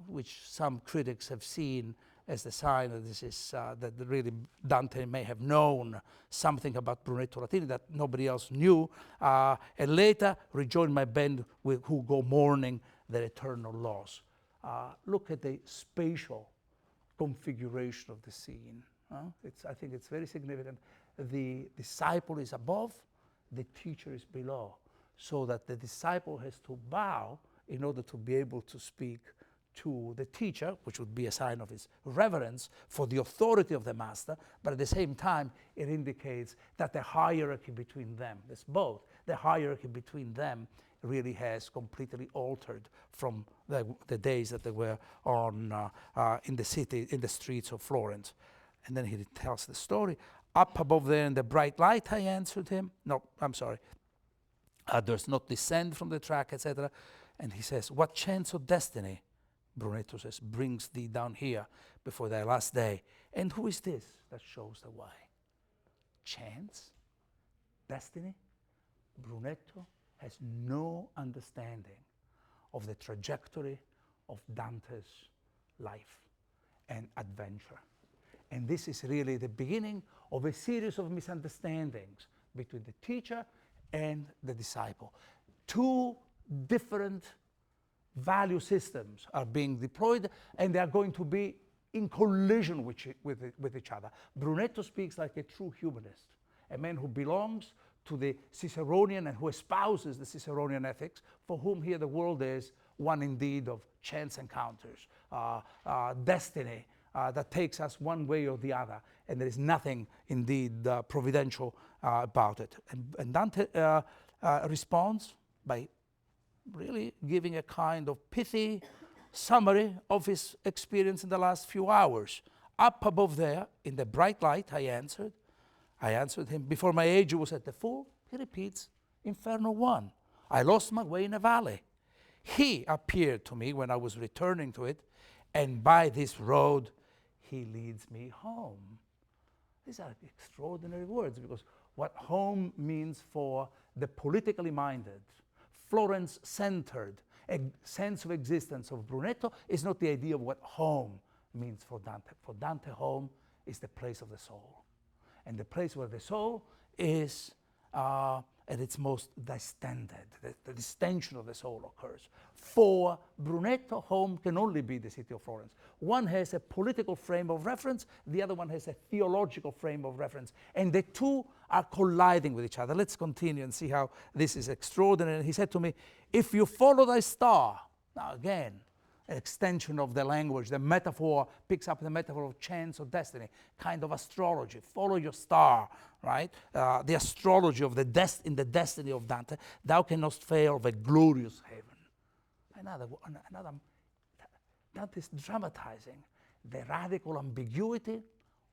which some critics have seen as the sign that this is that really Dante may have known something about Brunetto Latini that nobody else knew, and later rejoin my band who go mourning their eternal loss. Look at the spatial configuration of the scene. I think it's very significant. The disciple is above, the teacher is below, so that the disciple has to bow in order to be able to speak to the teacher, which would be a sign of his reverence for the authority of the master, but at the same time it indicates that the hierarchy between them, it's both, the hierarchy between them really has completely altered from the days that they were on in the city, in the streets of Florence. And then he tells the story. "Up above there in the bright light," I answered him. "No, I'm sorry. Does not descend from the track," etc. And he says, "What chance of destiny," Brunetto says, "brings thee down here before thy last day? And who is this that shows the way?" Chance? Destiny? Brunetto has no understanding of the trajectory of Dante's life and adventure. And this is really the beginning of a series of misunderstandings between the teacher and the disciple. Two different value systems are being deployed, and they are going to be in collision with each other. Brunetto speaks like a true humanist, a man who belongs to the Ciceronian and who espouses the Ciceronian ethics, for whom here the world is one indeed of chance encounters, destiny that takes us one way or the other, and there is nothing indeed providential about it. And Dante responds by really giving a kind of pithy summary of his experience in the last few hours. Up above there, in the bright light, I answered him, before my age was at the full. He repeats, Inferno I. I lost my way in a valley. He appeared to me when I was returning to it, and by this road he leads me home. These are extraordinary words, because what home means for the politically minded, Florence-centered sense of existence of Brunetto is not the idea of what home means for Dante. For Dante, home is the place of the soul. And the place where the soul is at its most distended, the distension of the soul occurs. For Brunetto, home can only be the city of Florence. One has a political frame of reference, the other one has a theological frame of reference, and the two are colliding with each other. Let's continue and see how this is extraordinary. He said to me, if you follow thy star, now again, an extension of the language, the metaphor picks up the metaphor of chance or destiny, kind of astrology. Follow your star, right? The astrology of in the destiny of Dante. Thou cannot fail of a glorious heaven. Another Dante is dramatizing the radical ambiguity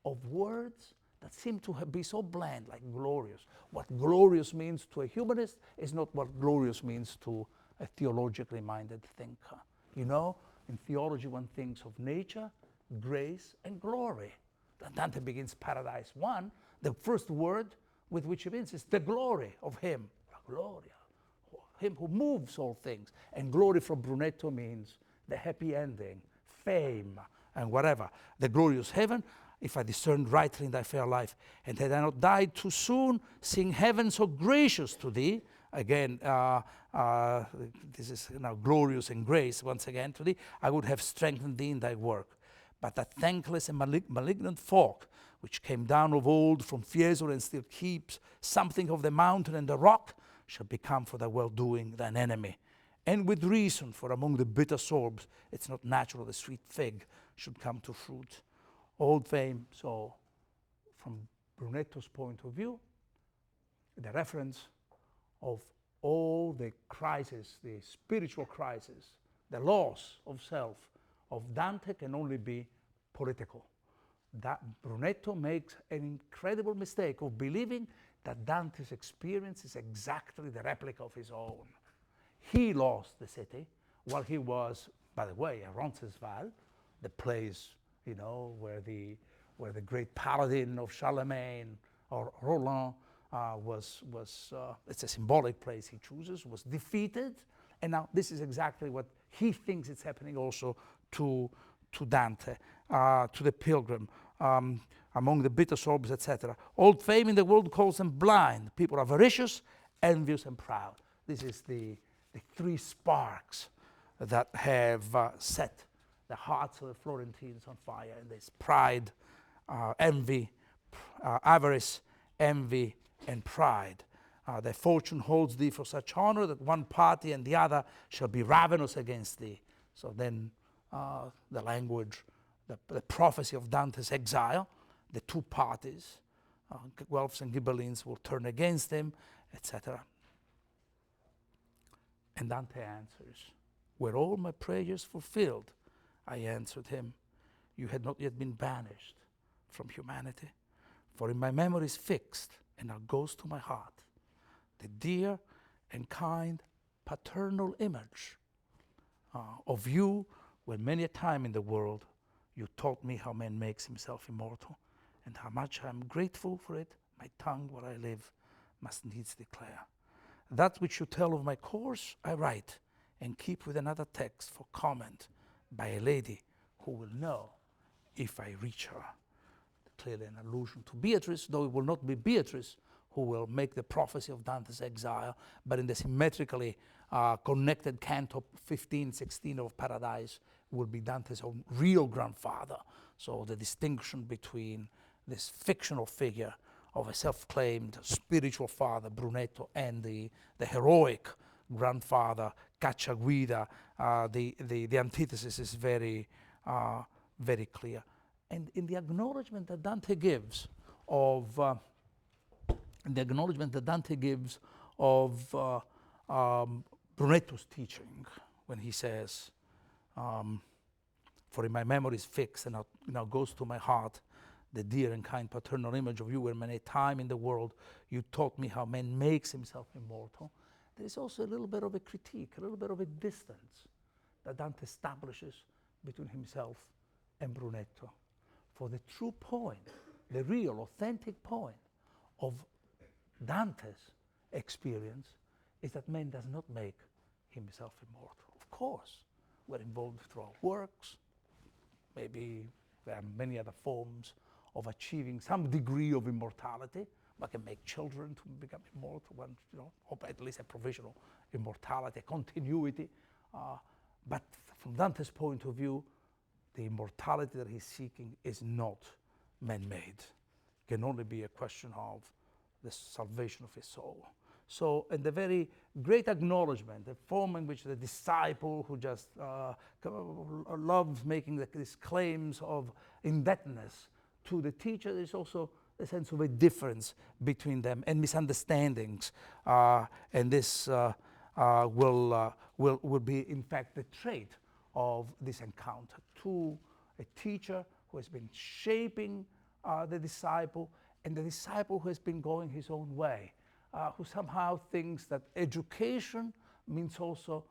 of words that seem to be so bland, like glorious. What glorious means to a humanist is not what glorious means to a theologically minded thinker. You know, in theology one thinks of nature, grace, and glory. Then Dante begins Paradise 1. The first word with which he begins is the glory of him, la gloria, him who moves all things. And glory from Brunetto means the happy ending, fame, and whatever. The glorious heaven, if I discerned rightly in thy fair life, and had I not died too soon, seeing heaven so gracious to thee, again, this is now glorious and grace once again to thee, I would have strengthened thee in thy work. But that thankless and malignant folk, which came down of old from Fiesole and still keeps something of the mountain and the rock, shall become for thy well-doing thine enemy. And with reason, for among the bitter sorbs, it's not natural the sweet fig should come to fruit. Old fame, so from Brunetto's point of view, the reference of all the crises, the spiritual crisis, the loss of self of Dante can only be political. That Brunetto makes an incredible mistake of believing that Dante's experience is exactly the replica of his own. He lost the city while he was, by the way, at Roncesvalles, the place, you know, where the great paladin of Charlemagne or Roland it's a symbolic place he chooses, was defeated, and now this is exactly what he thinks is happening also to Dante, to the pilgrim, among the bitter sorbs, etc. Old fame in the world calls them blind. People are avaricious, envious, and proud. This is the three sparks that have set the hearts of the Florentines on fire, and this pride, envy, avarice, envy, and pride. Thy fortune holds thee for such honor that one party and the other shall be ravenous against thee. So then the language, the prophecy of Dante's exile, the two parties, Guelphs and Ghibellines, will turn against him, etc. And Dante answers, were all my prayers fulfilled? I answered him, you had not yet been banished from humanity, for in my memory is fixed, and now goes to my heart, the dear and kind paternal image of you, when many a time in the world you taught me how man makes himself immortal, and how much I am grateful for it, my tongue where I live must needs declare. That which you tell of my course I write, and keep with another text for comment by a lady who will know if I reach her. clearly an allusion to Beatrice, though it will not be Beatrice who will make the prophecy of Dante's exile, but in the symmetrically connected canto 15-16 of Paradise will be Dante's own real grandfather. So the distinction between this fictional figure of a self-claimed spiritual father, Brunetto, and the heroic grandfather, Cacciaguida, the antithesis is very, very clear. And in the acknowledgement that Dante gives of Brunetto's teaching, when he says, for in my memory is fixed and now goes to my heart the dear and kind paternal image of you, where many a time in the world you taught me how man makes himself immortal. There is also a little bit of a critique, a little bit of a distance that Dante establishes between himself and Brunetto. For the true point, the real, authentic point of Dante's experience is that man does not make himself immortal. Of course, we're involved through our works. Maybe there are many other forms of achieving some degree of immortality. One can make children to become immortal, one, or at least a provisional immortality, a continuity. But from Dante's point of view, the immortality that he's seeking is not man-made. It can only be a question of the salvation of his soul. So, in the very great acknowledgement, the form in which the disciple who just loves making these claims of indebtedness to the teacher, there's also a sense of a difference between them and misunderstandings. And this will be, in fact, the trait of this encounter. To a teacher who has been shaping the disciple, and the disciple who has been going his own way, who somehow thinks that education means also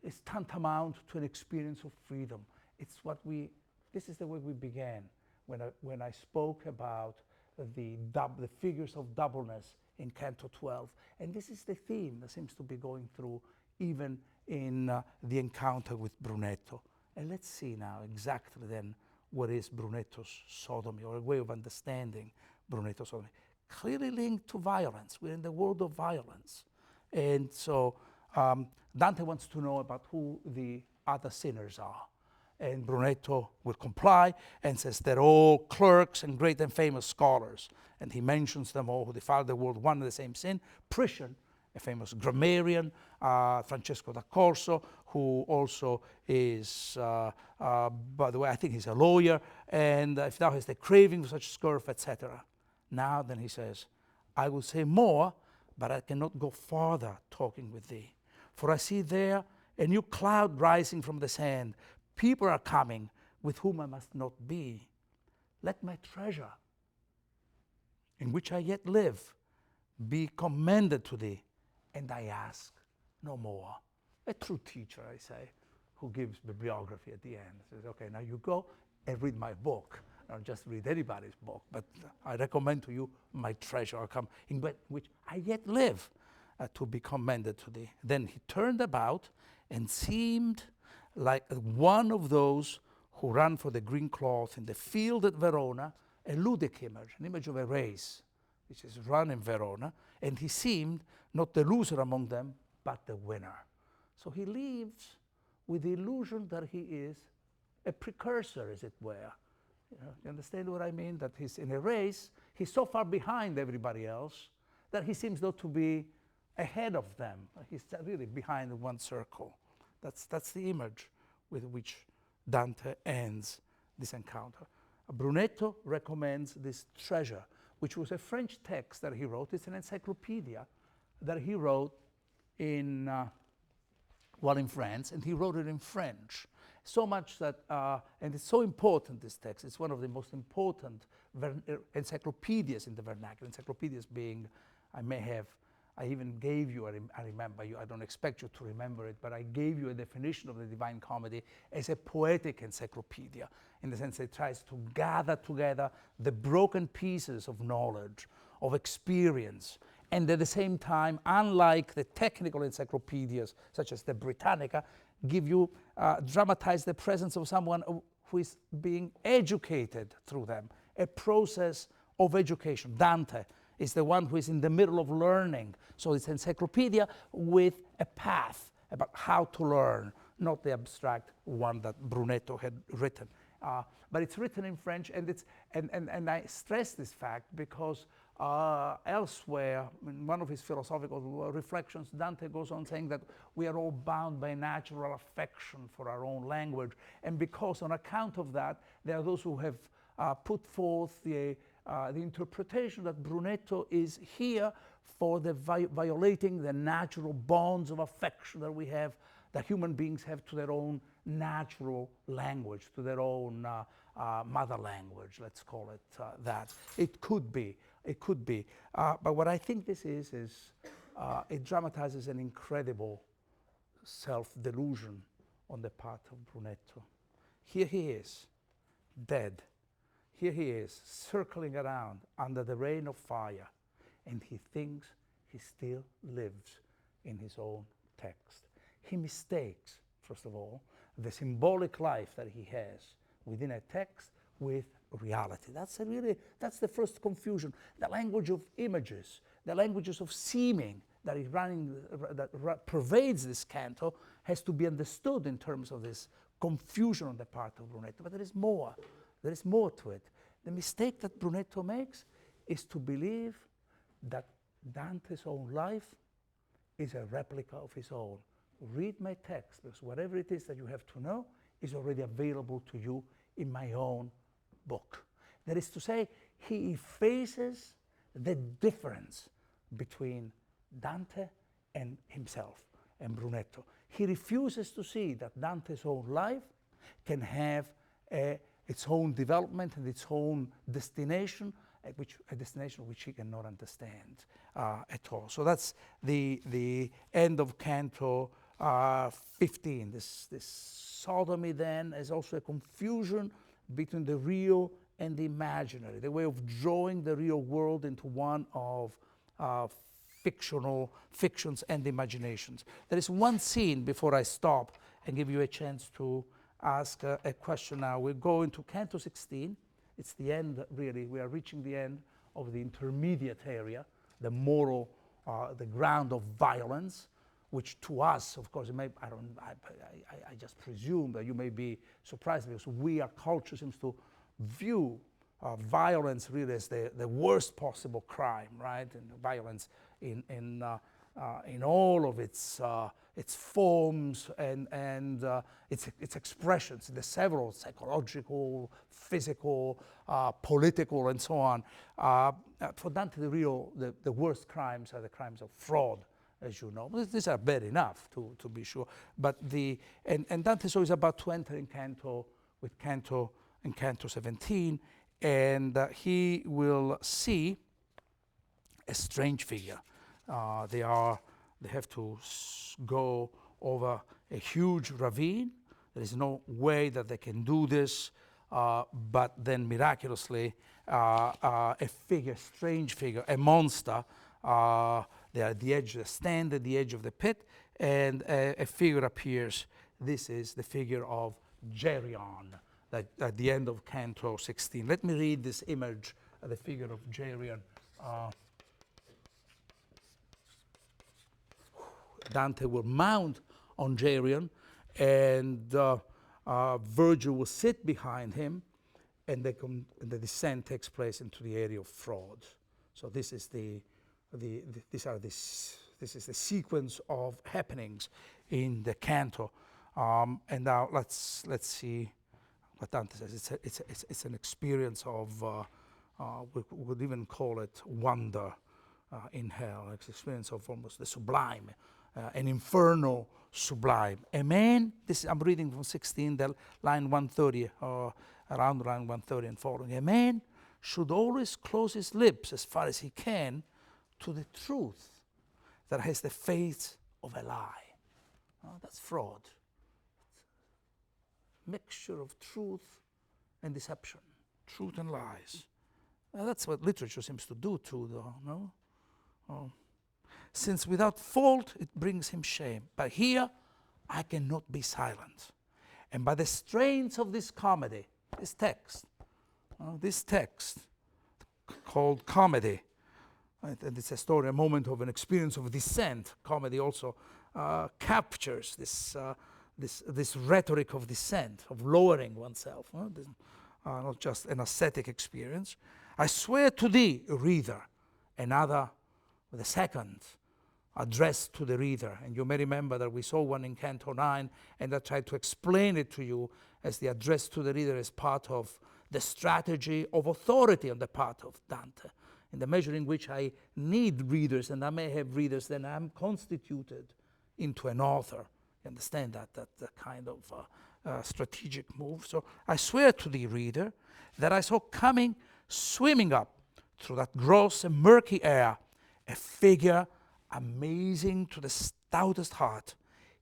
is tantamount to an experience of freedom. It's what this is the way we began when I spoke about the figures of doubleness in Canto 12. And this is the theme that seems to be going through even in the encounter with Brunetto. And let's see now exactly then what is Brunetto's sodomy, or a way of understanding Brunetto's sodomy. Clearly linked to violence. We're in the world of violence. And so Dante wants to know about who the other sinners are. And Brunetto will comply and says they're all clerks and great and famous scholars. And he mentions them all who defile the world, one and the same sin. Priscian, a famous grammarian, Francesco da Corso, who also is, by the way, I think he's a lawyer, and if thou hast a craving for such scurf, etc. Now then he says, I will say more, but I cannot go farther talking with thee. For I see there a new cloud rising from the sand. People are coming with whom I must not be. Let my treasure, in which I yet live, be commended to thee, and I ask no more. A true teacher, I say, who gives bibliography at the end. Says, okay, now you go and read my book. Don't just read anybody's book, but I recommend to you my treasure, in which I yet live, to be commended to thee. Then he turned about and seemed like one of those who ran for the green cloth in the field at Verona, a ludic image, an image of a race, which is run in Verona, and he seemed not the loser among them, but the winner. So he leaves with the illusion that he is a precursor, as it were. You understand what I mean? That he's in a race, he's so far behind everybody else that he seems not to be ahead of them. He's really behind one circle. That's the image with which Dante ends this encounter. Brunetto recommends this treasure, which was a French text that he wrote. It's an encyclopedia that he wrote while in France, and he wrote it in French. So much that, and it's so important, this text, it's one of the most important encyclopedias in the vernacular. Encyclopedias being, I even gave you, I remember you, I don't expect you to remember it, but I gave you a definition of the Divine Comedy as a poetic encyclopedia, in the sense that it tries to gather together the broken pieces of knowledge, of experience, and at the same time, unlike the technical encyclopedias, such as the Britannica, dramatize the presence of someone who is being educated through them, a process of education. Dante is the one who is in the middle of learning. So it's an encyclopedia with a path about how to learn, not the abstract one that Brunetto had written. But it's written in French, and I stress this fact because elsewhere, in one of his philosophical reflections, Dante goes on saying that we are all bound by natural affection for our own language, and because on account of that, there are those who have put forth the interpretation that Brunetto is here for the violating the natural bonds of affection that we have, that human beings have to their own natural language, to their own mother language, let's call it that. It could be, but what I think this is it dramatizes an incredible self-delusion on the part of Brunetto. Here he is, dead. Here he is, circling around under the rain of fire, and he thinks he still lives in his own text. He mistakes, first of all, the symbolic life that he has within a text with reality. That's the first confusion. The language of images, the languages of seeming that is pervades this canto has to be understood in terms of this confusion on the part of Brunetto. But there is more. There is more to it. The mistake that Brunetto makes is to believe that Dante's own life is a replica of his own. Read my text, because whatever it is that you have to know is already available to you in my own book. That is to say, he effaces the difference between Dante and himself and Brunetto. He refuses to see that Dante's own life can have its own development and its own destination, a destination which he cannot understand at all. So that's the end of Canto 15. This Sodomy then is also a confusion between the real and the imaginary, the way of drawing the real world into one of fictions and imaginations. There is one scene before I stop and give you a chance to ask a question now. We'll go into Canto 16. It's the end, really. We are reaching the end of the intermediate area, the moral, the ground of violence, which to us, of course, I just presume that you may be surprised, because our culture seems to view violence really as the worst possible crime, right? And violence in all of its forms and its expressions, the several psychological, physical, political, and so on. For Dante, the worst crimes are the crimes of fraud, as you know. These are bad enough to be sure. But and Dante so is about to enter in Canto with Canto and Canto 17, and he will see a strange figure. They have to go over a huge ravine. There is no way that they can do this, but then miraculously, a figure, strange figure, a monster, they are at the edge, they stand at the edge of the pit, and a figure appears. This is the figure of Geryon, that at the end of Canto 16. Let me read this image of the figure of Geryon. Dante will mount on Geryon, and Virgil will sit behind him, and the descent takes place into the area of fraud. So this is this is the sequence of happenings in the canto. And now let's see what Dante says. It's an experience of we would even call it wonder in hell. It's an experience of almost the sublime. An inferno sublime. A man, I'm reading from 16, line 130, around line 130 and following. A man should always close his lips as far as he can to the truth that has the face of a lie. That's fraud. Mixture of truth and deception, truth and lies. That's what literature seems to do too, though, no? Since without fault it brings him shame. But here I cannot be silent. And by the strains of this comedy, this text called comedy, right? And it's a story, a moment of an experience of descent. Comedy also captures this rhetoric of descent, of lowering oneself, not just an ascetic experience. I swear to thee, reader, another, the second, addressed to the reader. And you may remember that we saw one in Canto 9, and I tried to explain it to you as the address to the reader as part of the strategy of authority on the part of Dante. In the measure in which I need readers, and I may have readers, then I'm constituted into an author. You understand that kind of strategic move. So I swear to thee, reader, that I saw coming, swimming up through that gross and murky air, a figure amazing to the stoutest heart,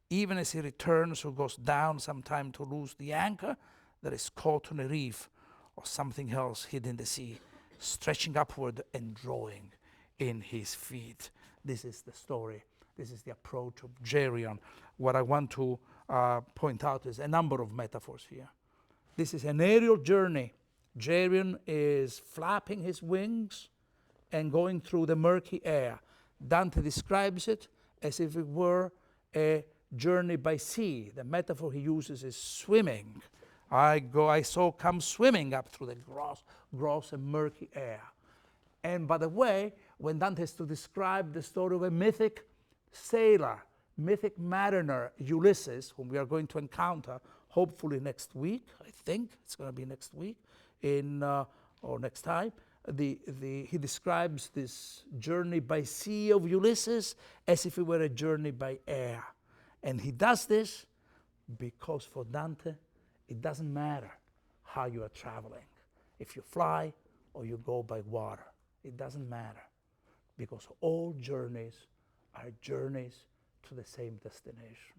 even as he returns or goes down sometime to lose the anchor that is caught on a reef or something else hid in the sea, stretching upward and drawing in his feet. This is the story. This is the approach of Geryon. What I want to point out is a number of metaphors here. This is an aerial journey. Geryon is flapping his wings and going through the murky air. Dante describes it as if it were a journey by sea. The metaphor he uses is swimming. I saw come swimming up through the gross and murky air. And by the way, when Dante has to describe the story of a mythic sailor, mythic mariner, Ulysses, whom we are going to encounter hopefully next week, I think it's going to be next week, or next time, he describes this journey by sea of Ulysses as if it were a journey by air. And he does this because for Dante, it doesn't matter how you are traveling. If you fly or you go by water, it doesn't matter, because all journeys are journeys to the same destination.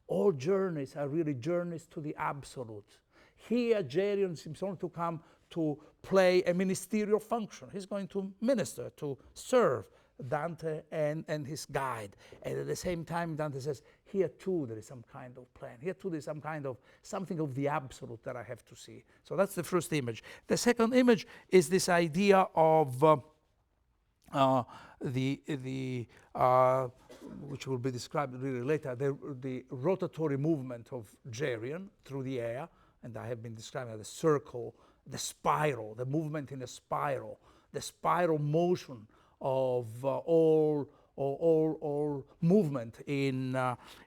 All journeys are really journeys to the absolute. Here, Geryon seems only to come to play a ministerial function. He's going to minister, to serve Dante and his guide. And at the same time, Dante says, here too there is some kind of plan. Here too there is some kind of something of the absolute that I have to see. So that's the first image. The second image is this idea of which will be described really later, the rotatory movement of Geryon through the air, and I have been describing the circle, the spiral, the movement in a spiral, the spiral motion of all movement in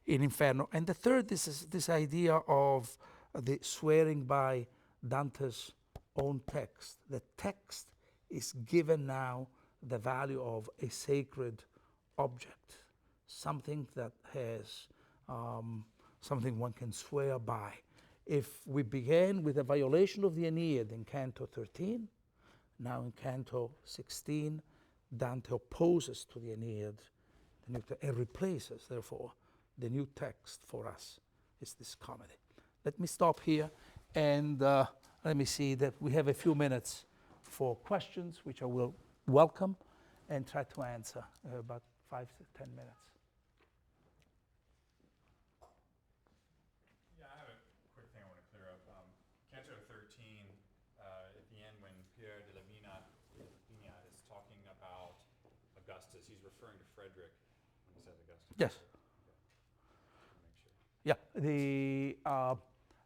Inferno. And the third is this idea of the swearing by Dante's own text. The text is given now the value of a sacred object, something that has something one can swear by. If we began with a violation of the Aeneid in Canto 13, now in Canto 16, Dante opposes to the Aeneid and replaces, therefore, the new text for us is this comedy. Let me stop here, and let me see that we have a few minutes for questions, which I will welcome and try to answer about 5 to 10 minutes. Yeah, I have a quick thing I want to clear up. Canto 13, at the end, when Pier delle Vigne is talking about Augustus, he's referring to Frederick when he says Augustus. Yes. Okay. Yeah,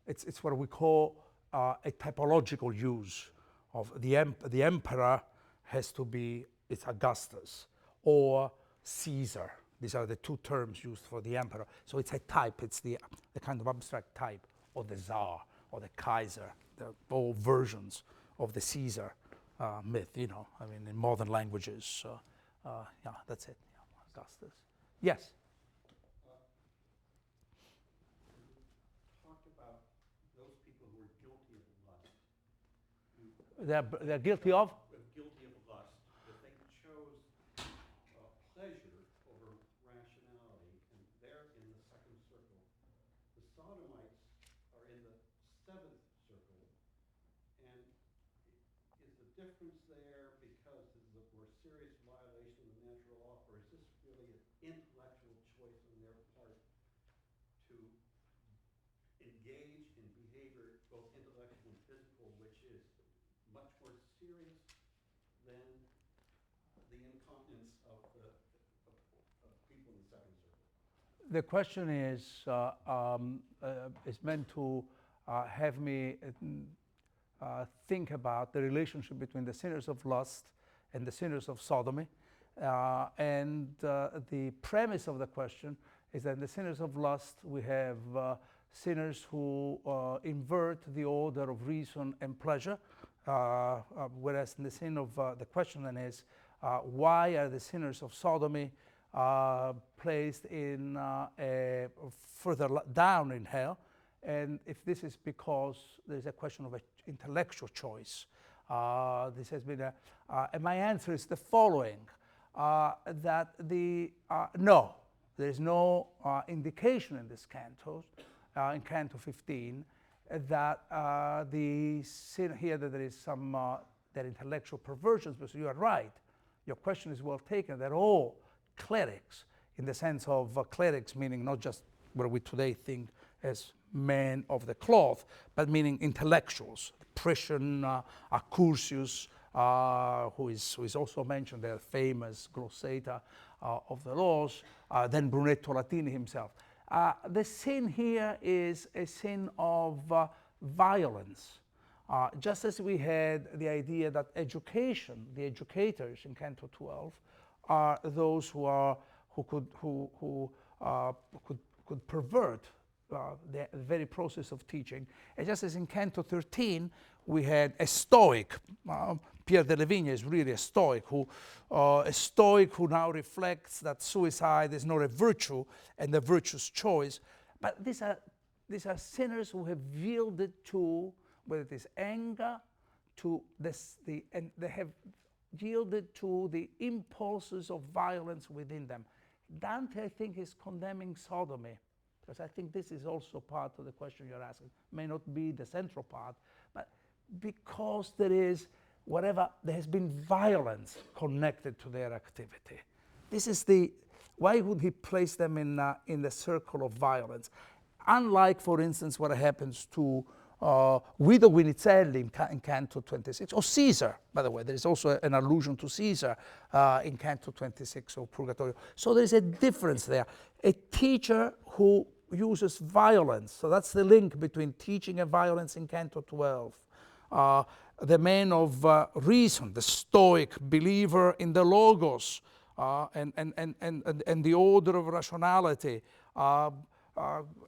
it's what we call a typological use of the emperor has to be, it's Augustus or Caesar. These are the two terms used for the emperor. So it's a type, it's the kind of abstract type of the Tsar or the Kaiser, all versions of the Caesar myth, I mean, in modern languages. Yeah, that's it, yeah, Augustus. Yes? They're guilty of? Guilty of lust, that they chose pleasure over rationality, and they're in the second circle. The Sodomites are in the seventh circle, and is the difference there because this is a more serious violation of the natural law, or is this really an intellectual choice on their part to engage in both intellectual and physical, which is much more serious than the incontinence of people in the second circle? The question is meant to have me think about the relationship between the sinners of lust and the sinners of sodomy. And the premise of the question is that in the sinners of lust we have sinners who invert the order of reason and pleasure, whereas in the sin of the question then is why are the sinners of sodomy placed in further down in hell, and if this is because there's a question of intellectual choice. This has been and my answer is the following, that no, there is no indication in this cantos, in Canto 15, that the sin here that there is some that intellectual perversions, because you are right, your question is well taken, that all clerics, in the sense of clerics meaning not just what we today think as men of the cloth, but meaning intellectuals. Priscian, Accursius, who is also mentioned, the famous glossator of the laws, then Brunetto Latini himself. The sin here is a sin of violence. Just as we had the idea that education, the educators in Canto 12, are those who could pervert the very process of teaching. And just as in Canto 13 we had a Stoic, Pier delle Vigne is really a Stoic who now reflects that suicide is not a virtue and a virtue's choice. But these are sinners who have yielded to, whether it is anger, to and they have yielded to the impulses of violence within them. Dante, I think, is condemning sodomy, because I think this is also part of the question you're asking. May not be the central part, but because there has been violence connected to their activity. This is why would he place them in the circle of violence? Unlike, for instance, what happens to Guido Guinizelli in Canto 26, or Caesar, by the way. There is also an allusion to Caesar in Canto 26 of Purgatorio. So there is a difference there. A teacher who uses violence, so that's the link between teaching and violence in Canto 12. The man of reason, the Stoic believer in the Logos and the order of rationality,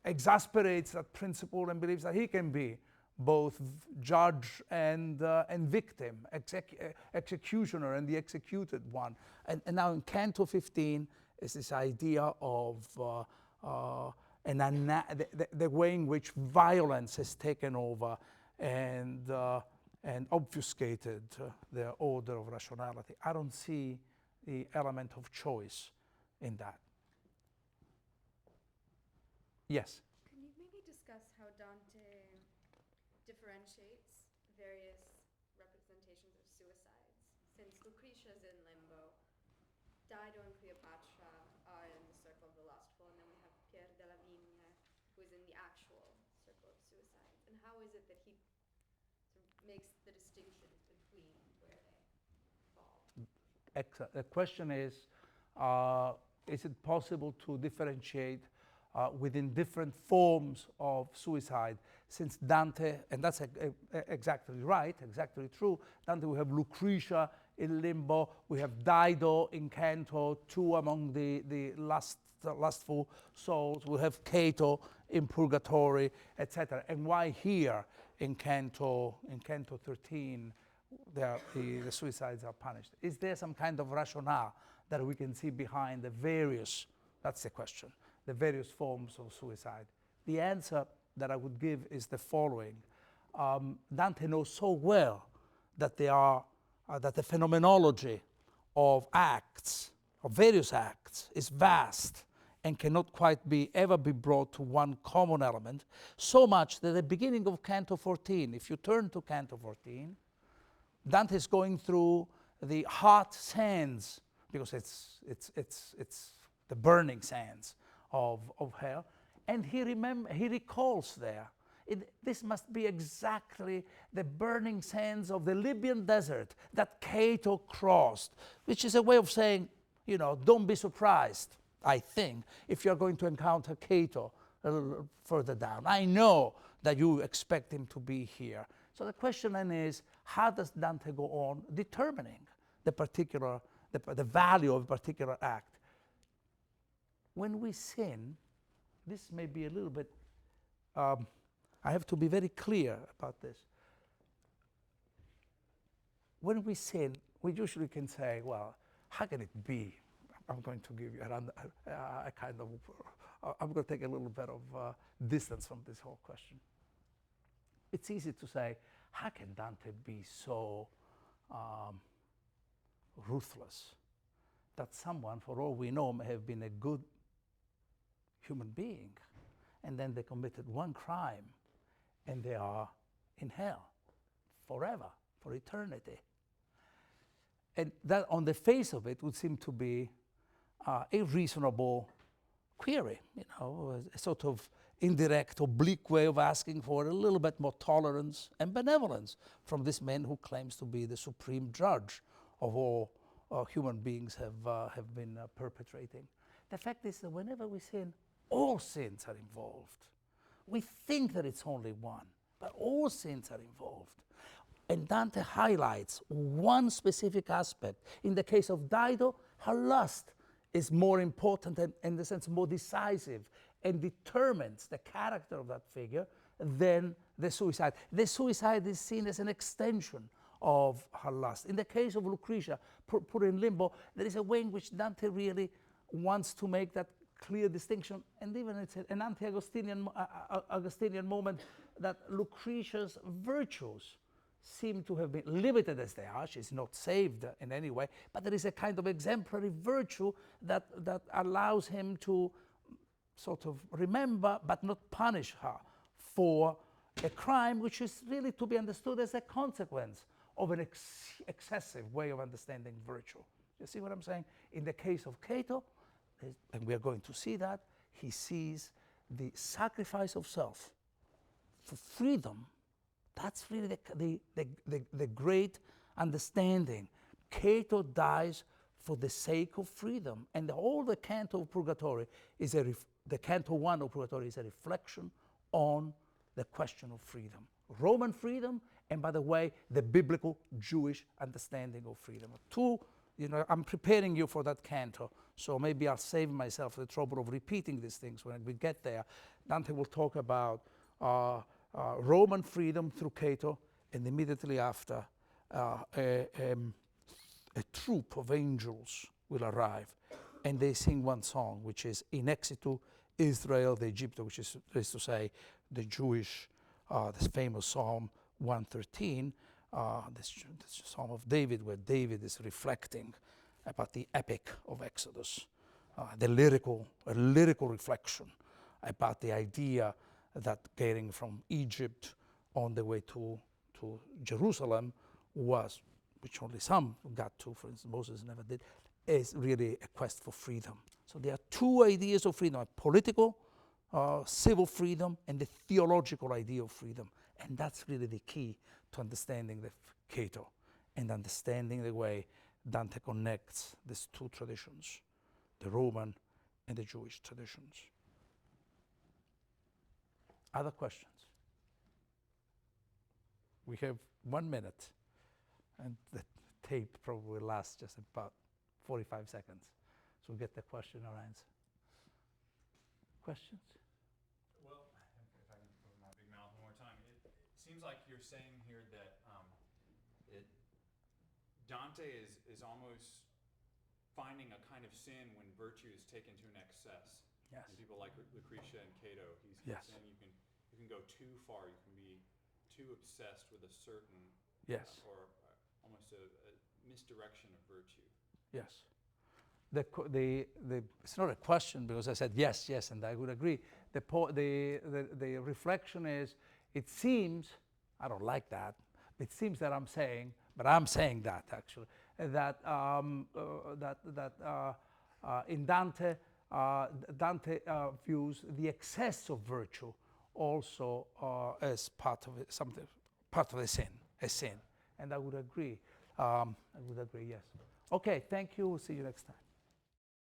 exasperates that principle and believes that he can be both judge and victim, executioner and the executed one. And now in Canto 15 is this idea of the way in which violence has taken over and obfuscated the order of rationality. I don't see the element of choice in that. Yes? Can you maybe discuss how Dante differentiates various representations of suicides? Since Lucretia's in limbo, Dido and Cleopatra are in the circle of the lustful, and then we have Pier delle Vigne, who is in the actual circle of suicides. And how is it that he sort of makes the distinctions between where they fall? Excellent. The question is it possible to differentiate within different forms of suicide, since Dante, and that's exactly right, exactly true, Dante, we have Lucretia in limbo, we have Dido in Canto, two among the lustful souls, we have Cato in Purgatory, etc. And why here in Canto 13 the suicides are punished? Is there some kind of rationale that we can see behind the various, that's the question, the various forms of suicide? The answer that I would give is the following. Dante knows so well that that the phenomenology of acts, of various acts, is vast and cannot quite ever be brought to one common element, so much that at the beginning of Canto 14, if you turn to Canto 14, Dante is going through the hot sands, because it's the burning sands of hell, and he recalls there This must be exactly the burning sands of the Libyan desert that Cato crossed, which is a way of saying, you know, don't be surprised, I think, if you're going to encounter Cato a little further down. I know that you expect him to be here. So the question then is, how does Dante go on determining the particular, the value of a particular act? When we sin, this may be a little bit, I have to be very clear about this. When we sin, we usually can say, well, how can it be? I'm going to give you a kind of, I'm going to take a little bit of distance from this whole question. It's easy to say, how can Dante be so ruthless that someone, for all we know, may have been a good human being, and then they committed one crime, and they are in hell forever, for eternity. And that, on the face of it, would seem to be a reasonable query, you know, a sort of indirect, oblique way of asking for a little bit more tolerance and benevolence from this man who claims to be the supreme judge of all human beings have been perpetrating. The fact is that whenever we sin, all sins are involved. We think that it's only one, but all sins are involved. And Dante highlights one specific aspect. In the case of Dido, her lust is more important and, in the sense, more decisive and determines the character of that figure than the suicide. The suicide is seen as an extension of her lust. In the case of Lucretia, put in limbo, there is a way in which Dante really wants to make that clear distinction, and even it's an anti-Augustinian moment that Lucretia's virtues seem to have been limited as they are. She's not saved in any way, but there is a kind of exemplary virtue that allows him to sort of remember but not punish her for a crime which is really to be understood as a consequence of an excessive way of understanding virtue. You see what I'm saying? In the case of Cato, and we are going to see that, he sees the sacrifice of self for freedom. That's really the great understanding. Cato dies for the sake of freedom. And all the Canto of Purgatory is the Canto I of Purgatory is a reflection on the question of freedom. Roman freedom, and by the way, the biblical Jewish understanding of freedom. Two, you know, I'm preparing you for that canto, so maybe I'll save myself the trouble of repeating these things when we get there. Dante will talk about Roman freedom through Cato, and immediately after, a troop of angels will arrive, and they sing one song, which is In Exitu Israel the Egypto, which is to say the Jewish, this famous Psalm 113, this Psalm of David, where David is reflecting about the epic of Exodus, a lyrical reflection about the idea that getting from Egypt on the way to Jerusalem was, which only some got to, for instance, Moses never did, is really a quest for freedom. So there are two ideas of freedom, a political, civil freedom, and the theological idea of freedom. And that's really the key to understanding the Cato and understanding the way Dante connects these two traditions, the Roman and the Jewish traditions. Other questions? We have 1 minute, and the tape probably lasts just about 45 seconds. So we'll get the question or answer. Questions? Well, if I can put my big mouth one more time, it seems like you're saying here that Dante is almost finding a kind of sin when virtue is taken to an excess. Yes. And people like Lucretia and Cato, he's Yes. saying you can go too far, you can be too obsessed with a certain, Yes. or almost a misdirection of virtue. Yes. It's not a question because I said yes, and I would agree. The reflection is, it seems, I don't like that, it seems that I'm saying, but I'm saying that actually, that in Dante, Dante views the excess of virtue also as part of it, something, part of the sin, a sin. And I would agree. Yes. Okay, thank you. See you next time.